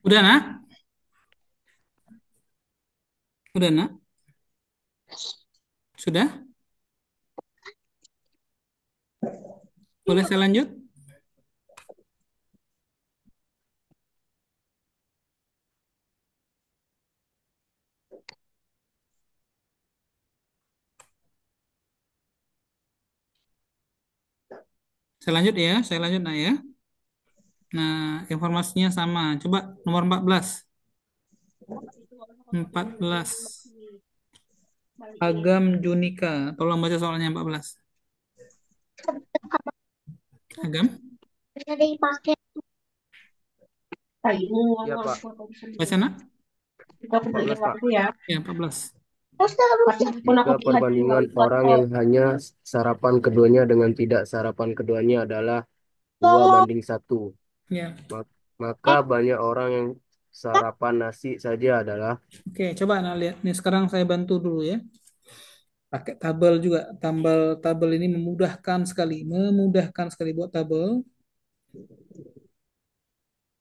Udah nak? Udah nak? Sudah? Boleh saya lanjut? Saya lanjut nah ya. Nah, informasinya sama. Coba nomor 14. 14. Agam Junika. Tolong baca soalnya 14. Agam? Iya, Pak. Baca nak? 14, Pak. Ya, 14. Jika perbandingan orang yang hanya sarapan keduanya dengan tidak sarapan keduanya adalah 2:1, Ya. maka banyak orang yang sarapan nasi saja adalah Oke, coba nak lihat. Nih sekarang saya bantu dulu ya. Pakai tabel juga. Tabel ini memudahkan sekali buat tabel.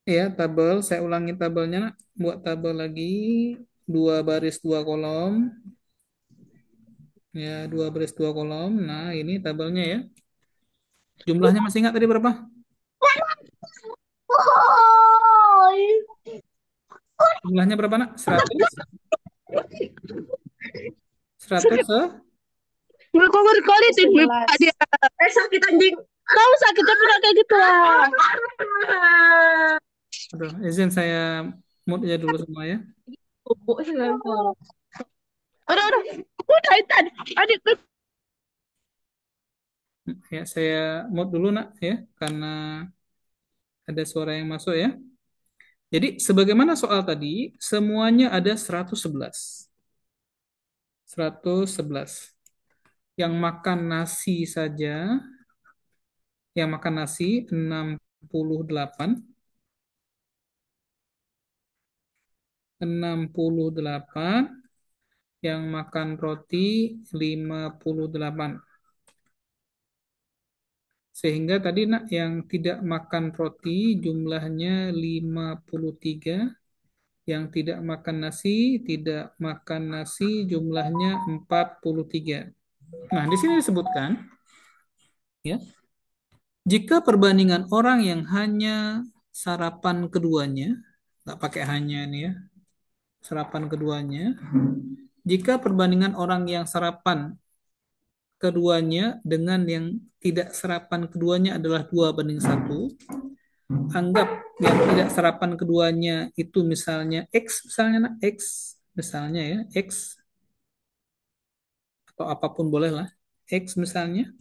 Ya, tabel. Saya ulangi tabelnya nak. Buat tabel lagi. 2 baris 2 kolom. Ya, 2 baris 2 kolom. Nah, ini tabelnya ya. Jumlahnya masih ingat tadi berapa? Jumlahnya berapa nak? 100? 100 11. Sakit anjing. Kau sakitnya pernah kayak gitu lah. Aduh, izin saya mute ya dulu semua ya. Udah Intan. Adik. Ya, saya mute dulu nak ya, karena ada suara yang masuk ya. Jadi, sebagaimana soal tadi, semuanya ada 111. 111. Yang makan nasi saja, yang makan nasi 68. 68. Yang makan roti 58. Sehingga tadi nak yang tidak makan roti jumlahnya 53, yang tidak makan nasi jumlahnya 43. Nah, di sini disebutkan ya, jika perbandingan orang yang hanya sarapan keduanya, nggak pakai hanya nih ya, sarapan keduanya, jika perbandingan orang yang sarapan keduanya dengan yang tidak sarapan keduanya adalah 2:1, anggap yang tidak sarapan keduanya itu misalnya X, misalnya nak, X, misalnya ya, X, atau apapun boleh lah, X misalnya,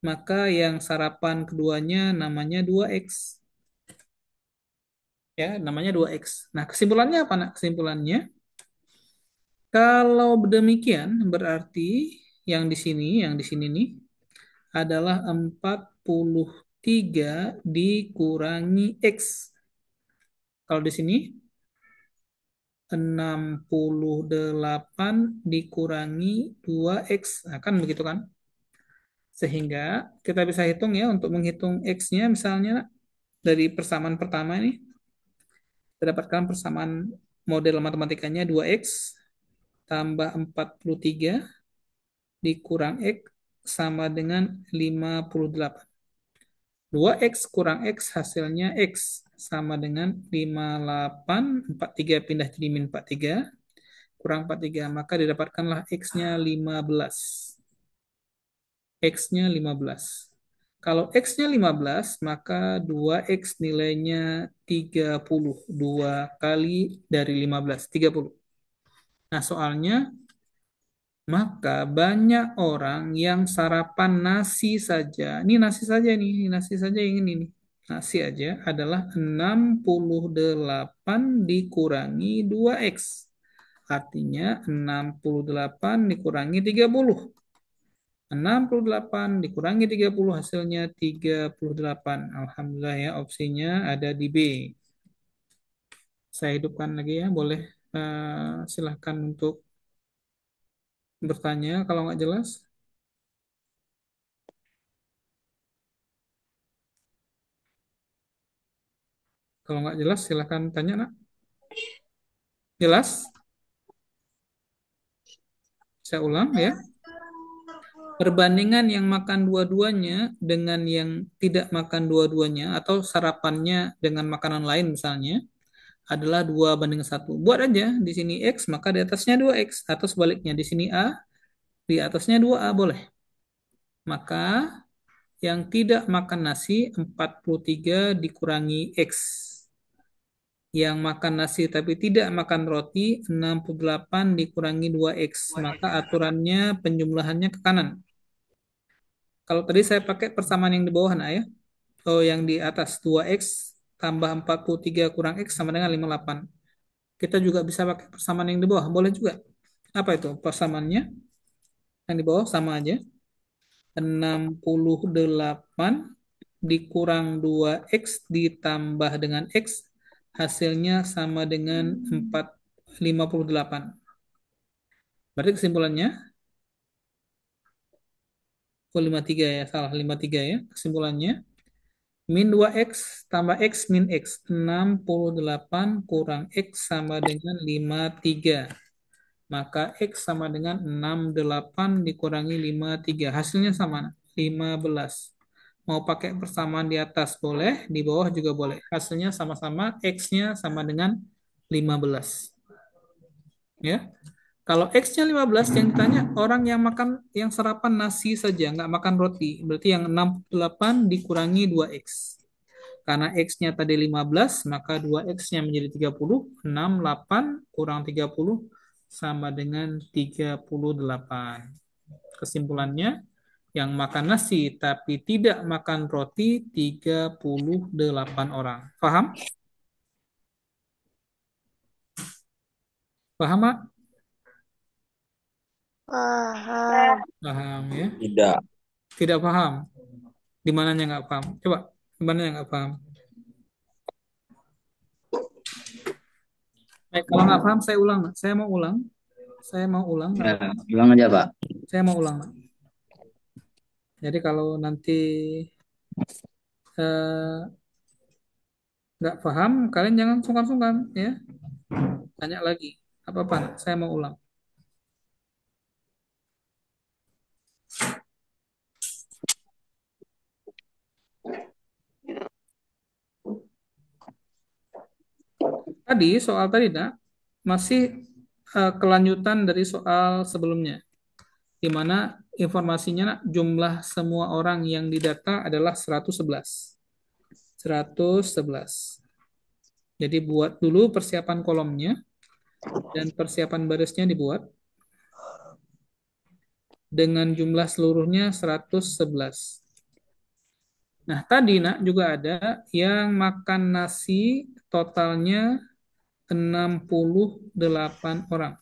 maka yang sarapan keduanya namanya 2X. Ya, namanya 2X. Nah, kesimpulannya apa nak? Kesimpulannya, kalau demikian berarti yang di sini nih adalah 43 dikurangi X. Kalau di sini 68 dikurangi 2X. Nah, kan begitu kan? Sehingga kita bisa hitung ya, untuk menghitung X-nya misalnya dari persamaan pertama ini, kita dapatkan persamaan model matematikanya 2X tambah 43 dikurang X sama dengan 58. 2X kurang X hasilnya X sama dengan 58, 43 pindah jadi min 43, kurang 43, maka didapatkanlah X-nya 15. X-nya 15. Kalau X-nya 15, maka 2X nilainya 30. 2 kali dari 15, 30. Nah, soalnya, maka banyak orang yang sarapan nasi saja. Ini nasi saja nih, nasi saja yang ini nih. Nasi aja adalah 68 dikurangi 2X. Artinya 68 dikurangi 30. 68 dikurangi 30 hasilnya 38. Alhamdulillah ya, opsinya ada di B. Saya hidupkan lagi ya, boleh silahkan untuk bertanya kalau nggak jelas. Kalau nggak jelas silahkan tanya nak. Jelas? Saya ulang ya. Perbandingan yang makan dua-duanya dengan yang tidak makan dua-duanya atau sarapannya dengan makanan lain misalnya adalah 2:1. Buat aja di sini X, maka di atasnya 2X. Atau sebaliknya di sini A, di atasnya 2A boleh. Maka yang tidak makan nasi 43 dikurangi X. Yang makan nasi tapi tidak makan roti 68 dikurangi 2X. Maka aturannya penjumlahannya ke kanan. Kalau tadi saya pakai persamaan yang di bawah nah ya. Oh, yang di atas 2X tambah 43 kurang X sama dengan 58. Kita juga bisa pakai persamaan yang di bawah, boleh juga. Apa itu persamaannya? Yang di bawah sama aja. 68 dikurang 2X ditambah dengan X, hasilnya sama dengan 58. Berarti kesimpulannya, 53 ya, salah 53 ya. Kesimpulannya, min 2X tambah X min X. 68 kurang X sama dengan 53. Maka X sama dengan 68 dikurangi 53. Hasilnya sama, 15. Mau pakai persamaan di atas boleh, di bawah juga boleh. Hasilnya sama-sama, X-nya sama dengan 15. Ya. Kalau X-nya 15, yang ditanya orang yang makan, yang sarapan nasi saja, nggak makan roti. Berarti yang 68 dikurangi 2X. Karena X-nya tadi 15, maka 2X-nya menjadi 30. 68 kurang 30 sama dengan 38. Kesimpulannya, yang makan nasi tapi tidak makan roti 38 orang. Paham? Paham, Mak? Paham. Paham ya? Tidak. Tidak paham? Di mananya nggak paham? Coba, di mananya nggak paham? Baik, kalau nggak paham, saya ulang. Nak. Saya mau ulang. Saya mau ulang. Ya, ulang aja, Pak. Saya mau ulang. Nak. Jadi kalau nanti eh, nggak paham, kalian jangan sungkan-sungkan ya. Tanya lagi. Apa-apa, Nak. Saya mau ulang. Tadi soal tadi, Nak, masih kelanjutan dari soal sebelumnya, di mana informasinya, Nak, jumlah semua orang yang didata adalah 111. 111. Jadi buat dulu persiapan kolomnya dan persiapan barisnya dibuat dengan jumlah seluruhnya 111. Nah, tadi, Nak, juga ada yang makan nasi totalnya 68 orang.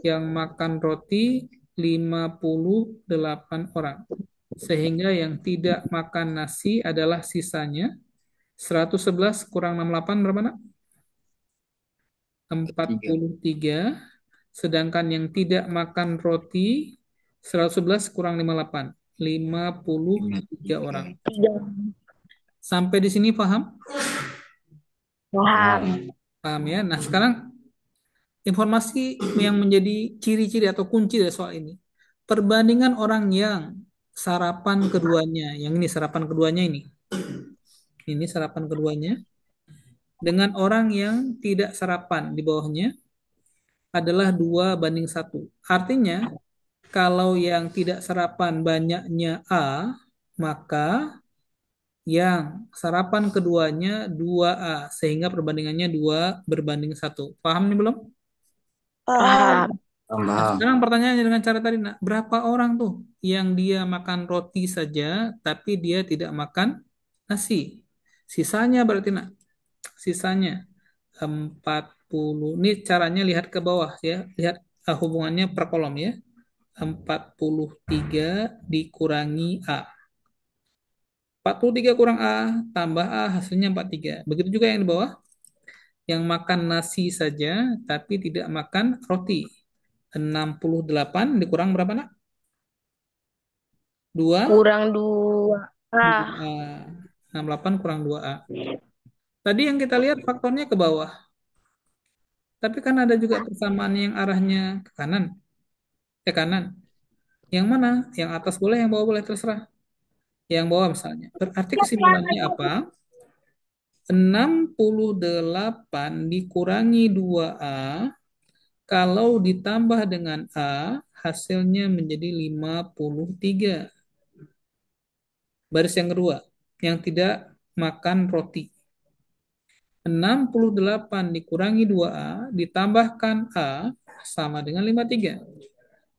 Yang makan roti 58 orang. Sehingga yang tidak makan nasi adalah sisanya 111 kurang 68 berapa, Nak? 43. Sedangkan yang tidak makan roti 111 kurang 58. 53 orang. Sampai di sini paham? Paham. Paham ya? Nah, sekarang informasi yang menjadi ciri-ciri atau kunci dari soal ini. Perbandingan orang yang sarapan keduanya. Yang ini sarapan keduanya ini. Ini sarapan keduanya. Dengan orang yang tidak sarapan di bawahnya adalah 2:1. Artinya, kalau yang tidak sarapan banyaknya A, maka yang sarapan keduanya 2A, sehingga perbandingannya 2:1. Paham nih belum? Paham. Nah, sekarang pertanyaannya dengan cara tadi, Nak, berapa orang tuh yang dia makan roti saja, tapi dia tidak makan nasi? Sisanya berarti, Nak, sisanya 40. Ini caranya lihat ke bawah ya, lihat hubungannya per kolom ya. 43 dikurangi A. 43 kurang A tambah A hasilnya 43. Begitu juga yang di bawah. Yang makan nasi saja tapi tidak makan roti. 68 dikurang berapa, Nak? 2? Kurang 2A. 68 kurang 2A. Tadi yang kita lihat faktornya ke bawah. Tapi kan ada juga persamaan yang arahnya ke kanan. Ke kanan. Yang mana? Yang atas boleh, yang bawah boleh, terserah. Yang bawah misalnya. Berarti kesimpulannya apa? 68 dikurangi 2A, kalau ditambah dengan A, hasilnya menjadi 53. Baris yang kedua, yang tidak makan roti. 68 dikurangi 2A, ditambahkan A, sama dengan 53.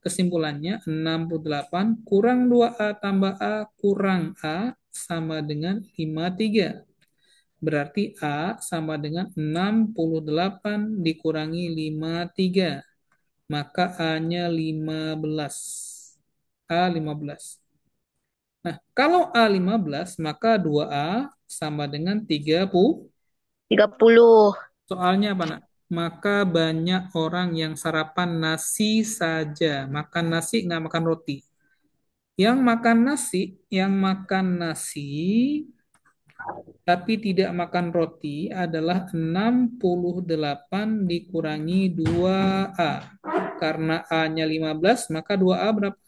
Kesimpulannya, 68 kurang 2A tambah A kurang A, sama dengan 53. Berarti A sama dengan 68 dikurangi 53. Maka A-nya 15. A 15. Nah, kalau A 15, maka 2A sama dengan 30. 30. Soalnya apa, nak? Maka banyak orang yang sarapan nasi saja. Makan nasi, nggak makan roti. Yang makan nasi, tapi tidak makan roti adalah 68 dikurangi 2A. Karena A-nya 15, maka 2A berapa?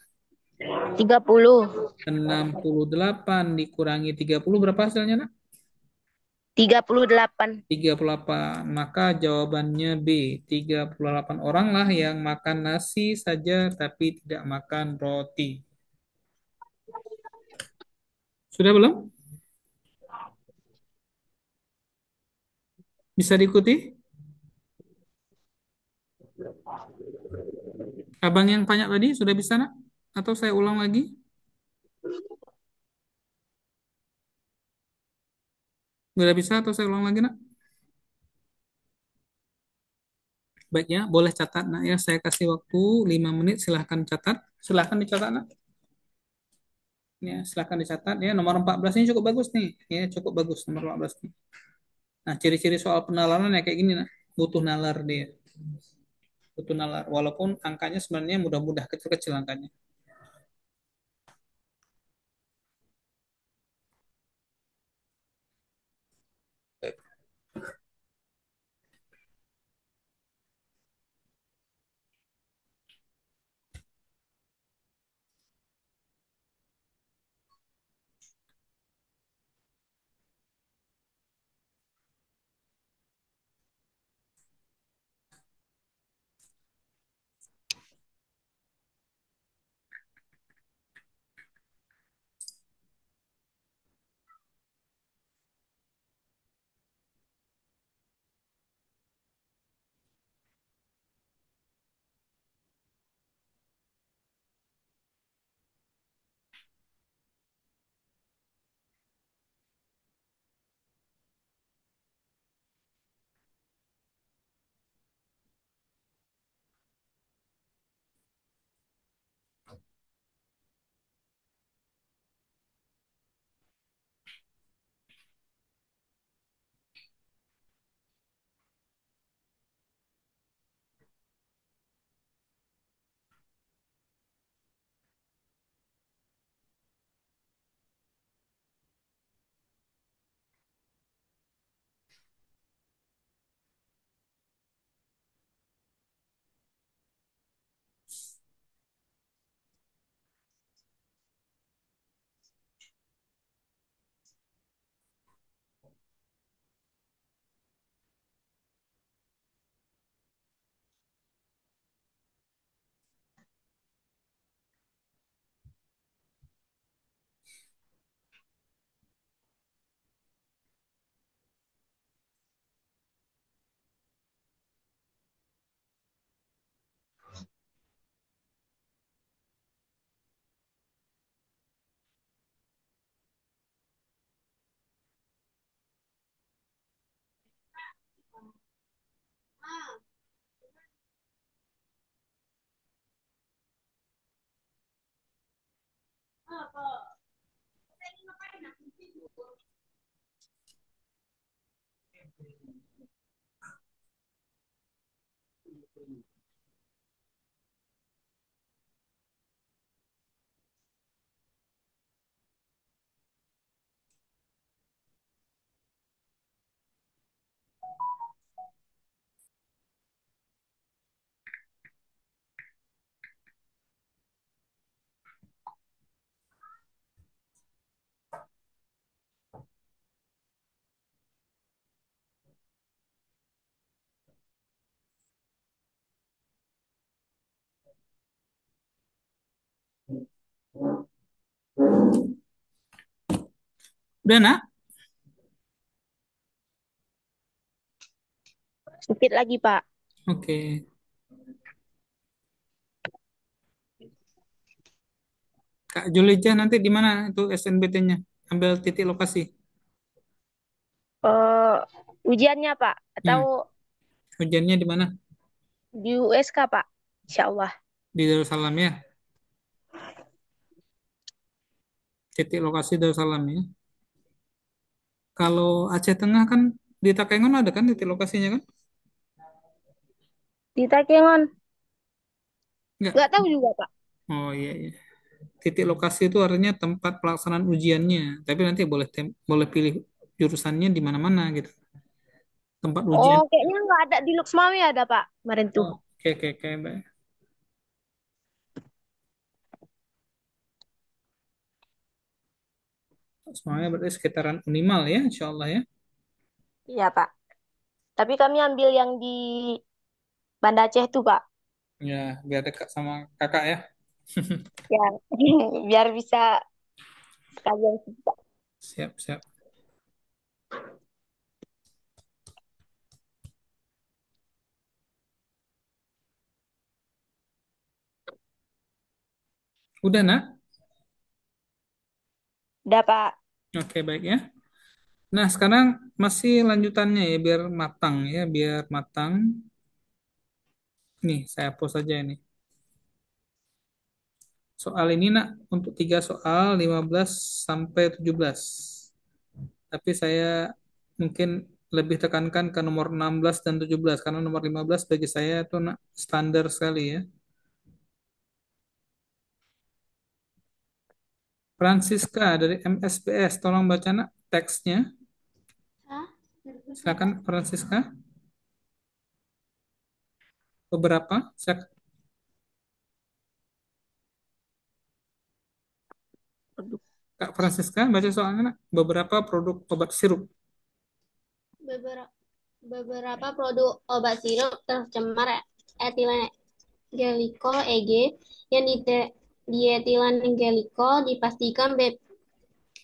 30. 68 dikurangi 30 berapa hasilnya, nak? 38. 38. Maka jawabannya B. 38 orang lah yang makan nasi saja tapi tidak makan roti. Sudah belum? Bisa diikuti? Abang yang tanya tadi sudah bisa, nak? Atau saya ulang lagi? Sudah bisa atau saya ulang lagi, nak? Baik ya, boleh catat, nak ya. Saya kasih waktu 5 menit, silahkan catat. Silahkan dicatat, nak. Ya, silahkan dicatat ya. Nomor 14 ini cukup bagus nih. Ya, cukup bagus nomor 14 nih. Nah, ciri-ciri soal penalaran ya kayak gini, nak. Butuh nalar dia. Butuh nalar. Walaupun angkanya sebenarnya mudah-mudah, kecil-kecil angkanya. Udah, nak? Sedikit lagi, Pak. Oke. Kak Julija nanti di mana itu SNBT-nya? Ambil titik lokasi. Eh, ujiannya Pak atau Hmm, ujiannya di mana? di USK Pak? Insya Allah. Di Darussalam ya. Titik lokasi Darussalam ya. Kalau Aceh Tengah kan di Takengon ada kan titik lokasinya kan? Di Takengon. Enggak. Nggak tahu juga Pak. Oh iya, iya. Titik lokasi itu artinya tempat pelaksanaan ujiannya. Tapi nanti boleh pilih jurusannya di mana-mana gitu. Tempat Oh, ujian. kayaknya nggak ada di Luxmawi ada Pak kemarin tuh. Oh, oke, oke, oke, baik. Semuanya berarti sekitaran Unimal ya, insya Allah ya. Iya Pak. Tapi kami ambil yang di Banda Aceh tuh Pak. Ya, biar dekat sama kakak ya. Ya, biar bisa sekalian. Siap, siap. Udah, nak? Udah Pak. Oke, baik ya. Nah, sekarang masih lanjutannya ya, biar matang ya, biar matang. Nih, saya hapus saja ini. Soal ini, nak, untuk 3 soal, 15 sampai 17. Tapi saya mungkin lebih tekankan ke nomor 16 dan 17, karena nomor 15 bagi saya itu, nak, standar sekali ya. Francisca dari MSBS, tolong baca, nak, teksnya. Silakan, Francisca. Beberapa, Kak Francisca, baca soalnya, nak. Beberapa produk obat sirup. Beberapa, beberapa produk obat sirup tercemar etilen glikol EG yang dietilen glikol dipastikan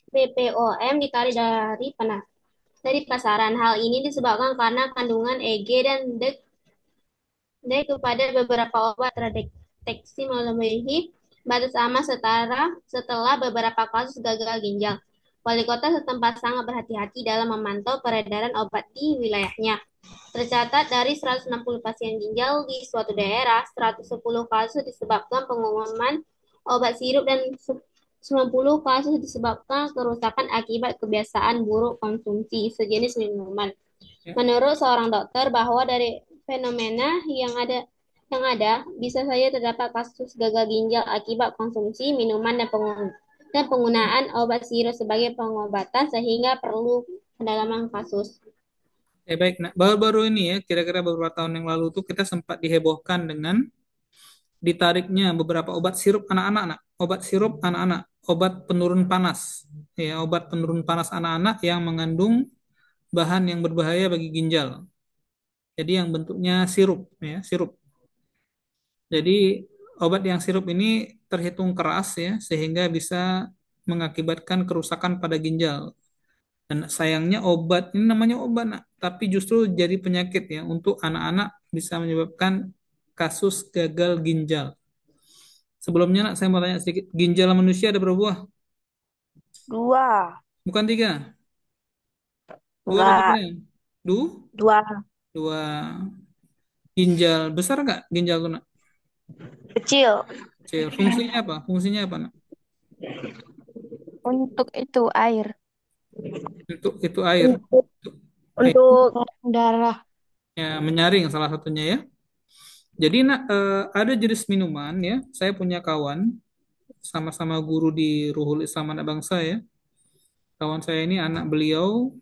BPOM ditarik dari pasaran. Hal ini disebabkan karena kandungan EG dan D kepada beberapa obat terdeteksi melebihi batas aman setelah beberapa kasus gagal ginjal. Wali kota setempat sangat berhati-hati dalam memantau peredaran obat di wilayahnya. Tercatat dari 160 pasien ginjal di suatu daerah, 110 kasus disebabkan pengumuman obat sirup dan 90 kasus disebabkan kerusakan akibat kebiasaan buruk konsumsi sejenis minuman. Ya. Menurut seorang dokter bahwa dari fenomena yang ada bisa saja terdapat kasus gagal ginjal akibat konsumsi minuman dan penggunaan obat sirup sebagai pengobatan sehingga perlu pendalaman kasus. Baik. Nah, baru-baru ini ya, kira-kira beberapa tahun yang lalu tuh kita sempat dihebohkan dengan ditariknya beberapa obat sirup anak-anak, nak. Obat sirup anak-anak, obat penurun panas. Ya, obat penurun panas anak-anak yang mengandung bahan yang berbahaya bagi ginjal. Jadi yang bentuknya sirup, ya, sirup. Jadi obat yang sirup ini terhitung keras ya, sehingga bisa mengakibatkan kerusakan pada ginjal. Dan sayangnya obat ini namanya obat, nak, tapi justru jadi penyakit ya untuk anak-anak, bisa menyebabkan kasus gagal ginjal. Sebelumnya, nak, saya mau tanya sedikit, ginjal manusia ada berapa buah? 2. Bukan 3. 2 atau Enggak. kurang? 2? 2. 2. Ginjal besar nggak ginjal tuh, nak? Kecil. Kecil. Fungsinya apa? Fungsinya apa, nak? Untuk itu air. Untuk itu air. Untuk Darah. Ya, menyaring salah satunya ya. Jadi, nak, ada jenis minuman ya. Saya punya kawan, sama-sama guru di Ruhul Islam Anak Bangsa ya. Kawan saya ini, anak beliau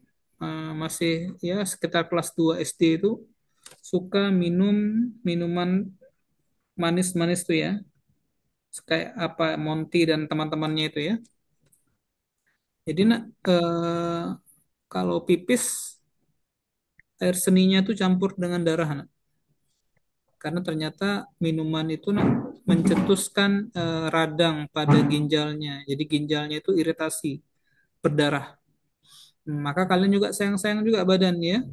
masih ya sekitar kelas 2 SD itu suka minum minuman manis-manis tuh ya. Kayak apa, Monty dan teman-temannya itu ya. Jadi, nak, kalau pipis, air seninya tuh campur dengan darah, nak. Karena ternyata minuman itu, nak, mencetuskan radang pada ginjalnya. Jadi ginjalnya itu iritasi, berdarah. Maka kalian juga sayang-sayang juga badan ya.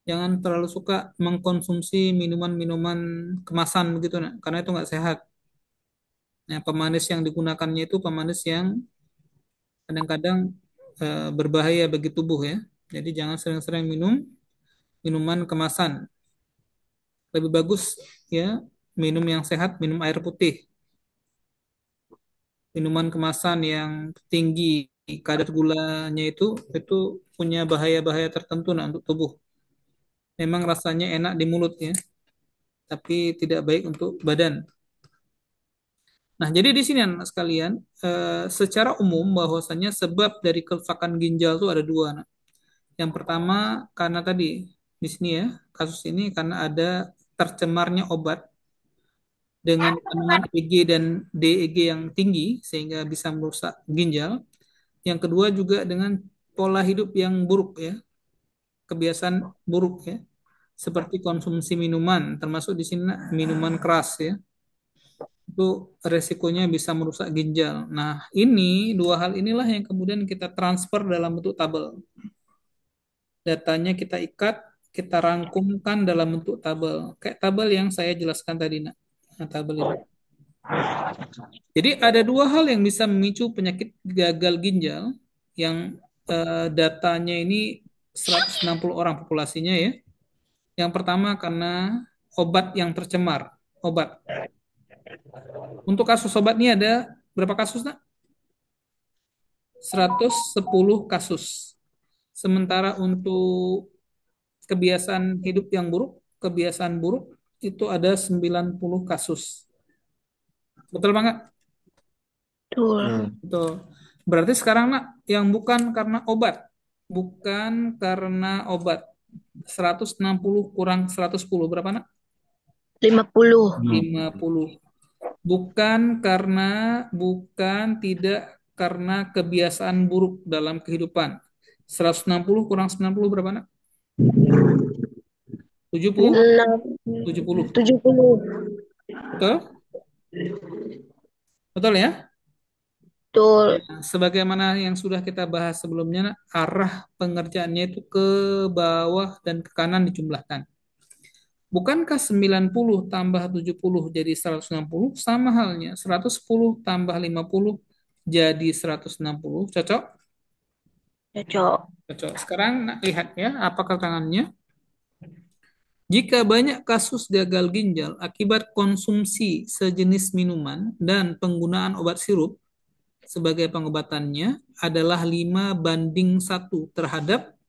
Jangan terlalu suka mengkonsumsi minuman-minuman kemasan begitu, nak, karena itu nggak sehat. Nah, pemanis yang digunakannya itu pemanis yang kadang-kadang berbahaya bagi tubuh ya. Jadi jangan sering-sering minum minuman kemasan. Lebih bagus ya minum yang sehat, minum air putih. Minuman kemasan yang tinggi kadar gulanya itu punya bahaya-bahaya tertentu nah, untuk tubuh. Memang rasanya enak di mulut ya, tapi tidak baik untuk badan. Nah, jadi di sini anak sekalian, secara umum bahwasanya sebab dari kerusakan ginjal itu ada dua. Nah. Yang pertama karena tadi di sini ya, kasus ini karena ada tercemarnya obat dengan kandungan EG dan DEG yang tinggi sehingga bisa merusak ginjal. Yang kedua juga dengan pola hidup yang buruk ya, kebiasaan buruk ya, seperti konsumsi minuman, termasuk di sini minuman keras ya, itu resikonya bisa merusak ginjal. Nah, ini dua hal inilah yang kemudian kita transfer dalam bentuk tabel. Datanya kita ikat, kita rangkumkan dalam bentuk tabel, kayak tabel yang saya jelaskan tadi, nak. Nah, tabel ini. Jadi ada dua hal yang bisa memicu penyakit gagal ginjal yang datanya ini 160 orang populasinya ya. Yang pertama karena obat yang tercemar, obat. Untuk kasus obat ini ada berapa kasus, nak? 110 kasus. Sementara untuk kebiasaan hidup yang buruk, kebiasaan buruk itu ada 90 kasus. Betul banget? Betul. Betul. Berarti sekarang nak yang bukan karena obat, bukan karena obat. 160 kurang 110 berapa, nak? 50. 50. Bukan tidak karena kebiasaan buruk dalam kehidupan. 160 kurang 90 berapa, nak? 70? 70. 70. Betul? Betul ya? Betul. Nah, sebagaimana yang sudah kita bahas sebelumnya, nak, arah pengerjaannya itu ke bawah dan ke kanan dijumlahkan. Bukankah 90 tambah 70 jadi 160? Sama halnya, 110 tambah 50 jadi 160. Cocok? Cocok. Cocok. Sekarang nak lihat ya, apa keterangannya? Jika banyak kasus gagal ginjal akibat konsumsi sejenis minuman dan penggunaan obat sirup sebagai pengobatannya adalah 5:1 terhadap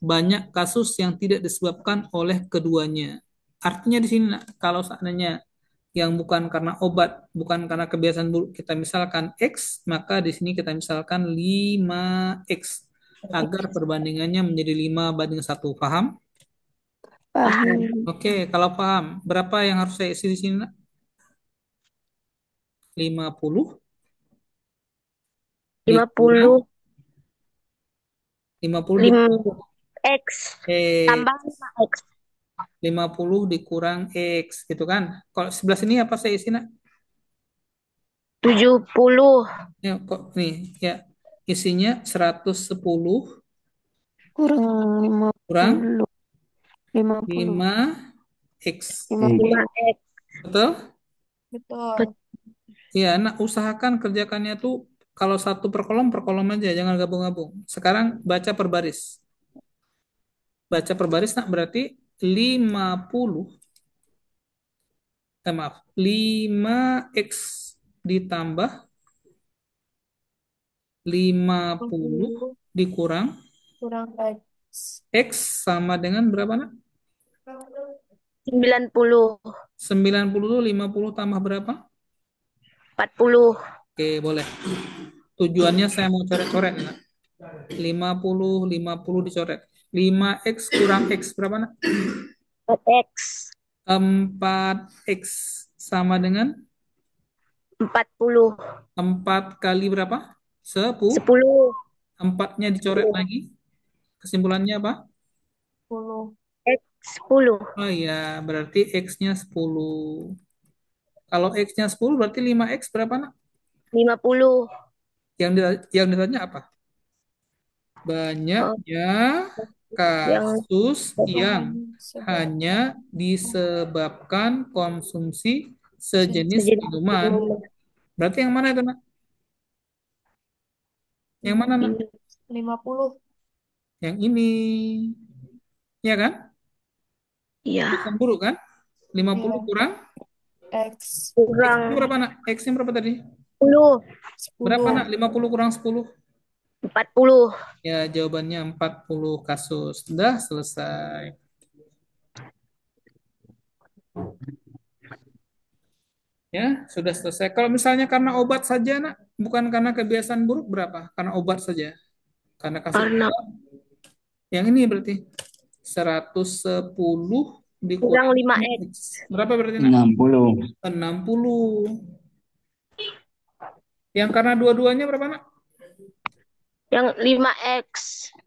banyak kasus yang tidak disebabkan oleh keduanya. Artinya di sini, nak, kalau seandainya yang bukan karena obat, bukan karena kebiasaan buruk, kita misalkan X, maka di sini kita misalkan 5X agar perbandingannya menjadi 5:1. Paham? Paham. Oke, kalau paham, berapa yang harus saya isi di sini, nak? 50 dikurang 50. 50 X tambah 5X. 50 dikurang X gitu kan. Kalau sebelah sini apa saya isi, nak? 70. Ya, kok nih ya isinya 110 Kurang 50. kurang 50. 5X. 5X. Betul? Betul. Iya, nak usahakan kerjakannya tuh kalau satu per kolom aja, jangan gabung-gabung. Sekarang baca per baris. Baca per baris, nak, berarti 50, maaf, 5X ditambah 50 dikurang Kurang X. X sama dengan berapa, nak? 90. 90 itu 50 tambah berapa? 40. Oke, boleh. Tujuannya saya mau coret-coret, nak. 50 dicoret. 5X kurang X berapa, nak? 4X. 4X sama dengan 40. 4 kali berapa? 10. 10. 4-nya dicoret lagi. Kesimpulannya apa? 10. X 10. Oh iya, berarti X-nya 10. Kalau X-nya 10 berarti 5X berapa, nak? 50. Yang ditanya apa? Banyaknya kasus yang hanya disebabkan konsumsi sejenis minuman. Berarti yang mana itu, nak? Yang mana, nak? 50. Yang ini. Ya kan? Iya. Kebiasaan buruk kan? 50 Iya. kurang. X. Kurang X-nya berapa, Nak? X-nya berapa tadi? 10. Berapa, 10. Nak? 50 kurang 10. 40. Ya, jawabannya 40 kasus. Sudah selesai. Ya, sudah selesai. Kalau misalnya karena obat saja, Nak, bukan karena kebiasaan buruk, berapa? Karena obat saja. Karena kasus Karena obat, yang ini berarti 110 kurang dikurangi 5X. X. Berapa berarti, Nak? 60. 60. Yang karena dua-duanya berapa, Nak? Yang 5X.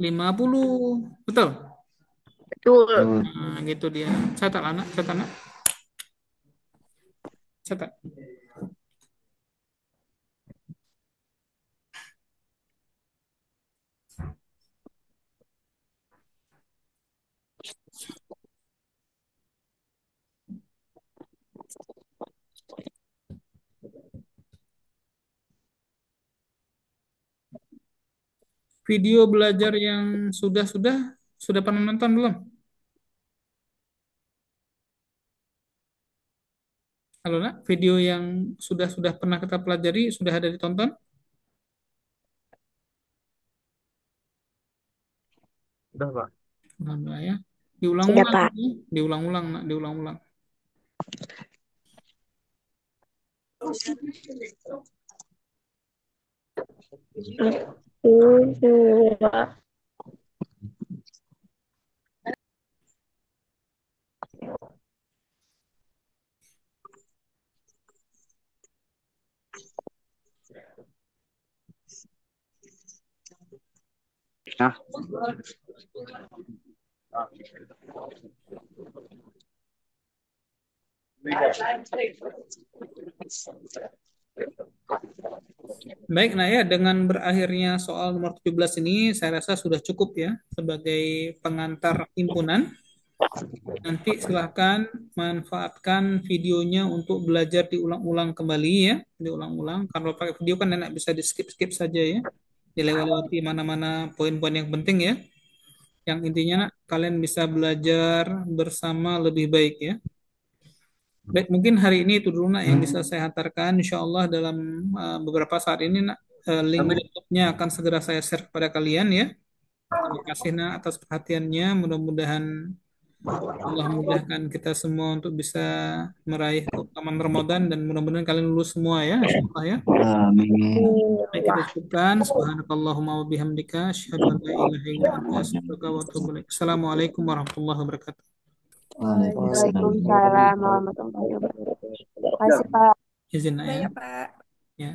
50. Betul? Betul. Tuh. Nah, gitu dia. Catat, anak. Catat, Nak. Catat. Video belajar yang sudah pernah nonton belum? Halo, Nak. Video yang sudah pernah kita pelajari sudah ada ditonton? Udah, Pak. Alhamdulillah ya. Sudah, Diulang-ulang, Pak. diulang-ulang, Nak, diulang-ulang. Nah, Baik, nah ya, dengan berakhirnya soal nomor 17 ini, saya rasa sudah cukup ya sebagai pengantar himpunan. Nanti silahkan manfaatkan videonya untuk belajar diulang-ulang kembali ya, diulang-ulang. Kalau pakai video kan enak bisa di skip-skip saja ya, dilewati mana-mana poin-poin yang penting ya. Yang intinya nak, kalian bisa belajar bersama lebih baik ya. Baik, mungkin hari ini itu dulu nak yang bisa saya hantarkan. Insya Allah dalam beberapa saat ini nak, link laptopnya akan segera saya share kepada kalian ya. Terima kasih nak atas perhatiannya. Mudah-mudahan Allah mudahkan kita semua untuk bisa meraih keutamaan Ramadan dan mudah-mudahan kalian lulus semua ya, insya Allah ya. amin. Baik, kita cukupkan. Subhanakallahumma wa bihamdika asyhadu an la ilaha illa anta astaghfiruka wa atubu ilaik. Assalamualaikum warahmatullahi wabarakatuh. Waalaikumsalam. Waalaikumsalam warahmatullahi wabarakatuh. Terima kasih, Pak. Izin nak ya. Baik, Pak. Ya.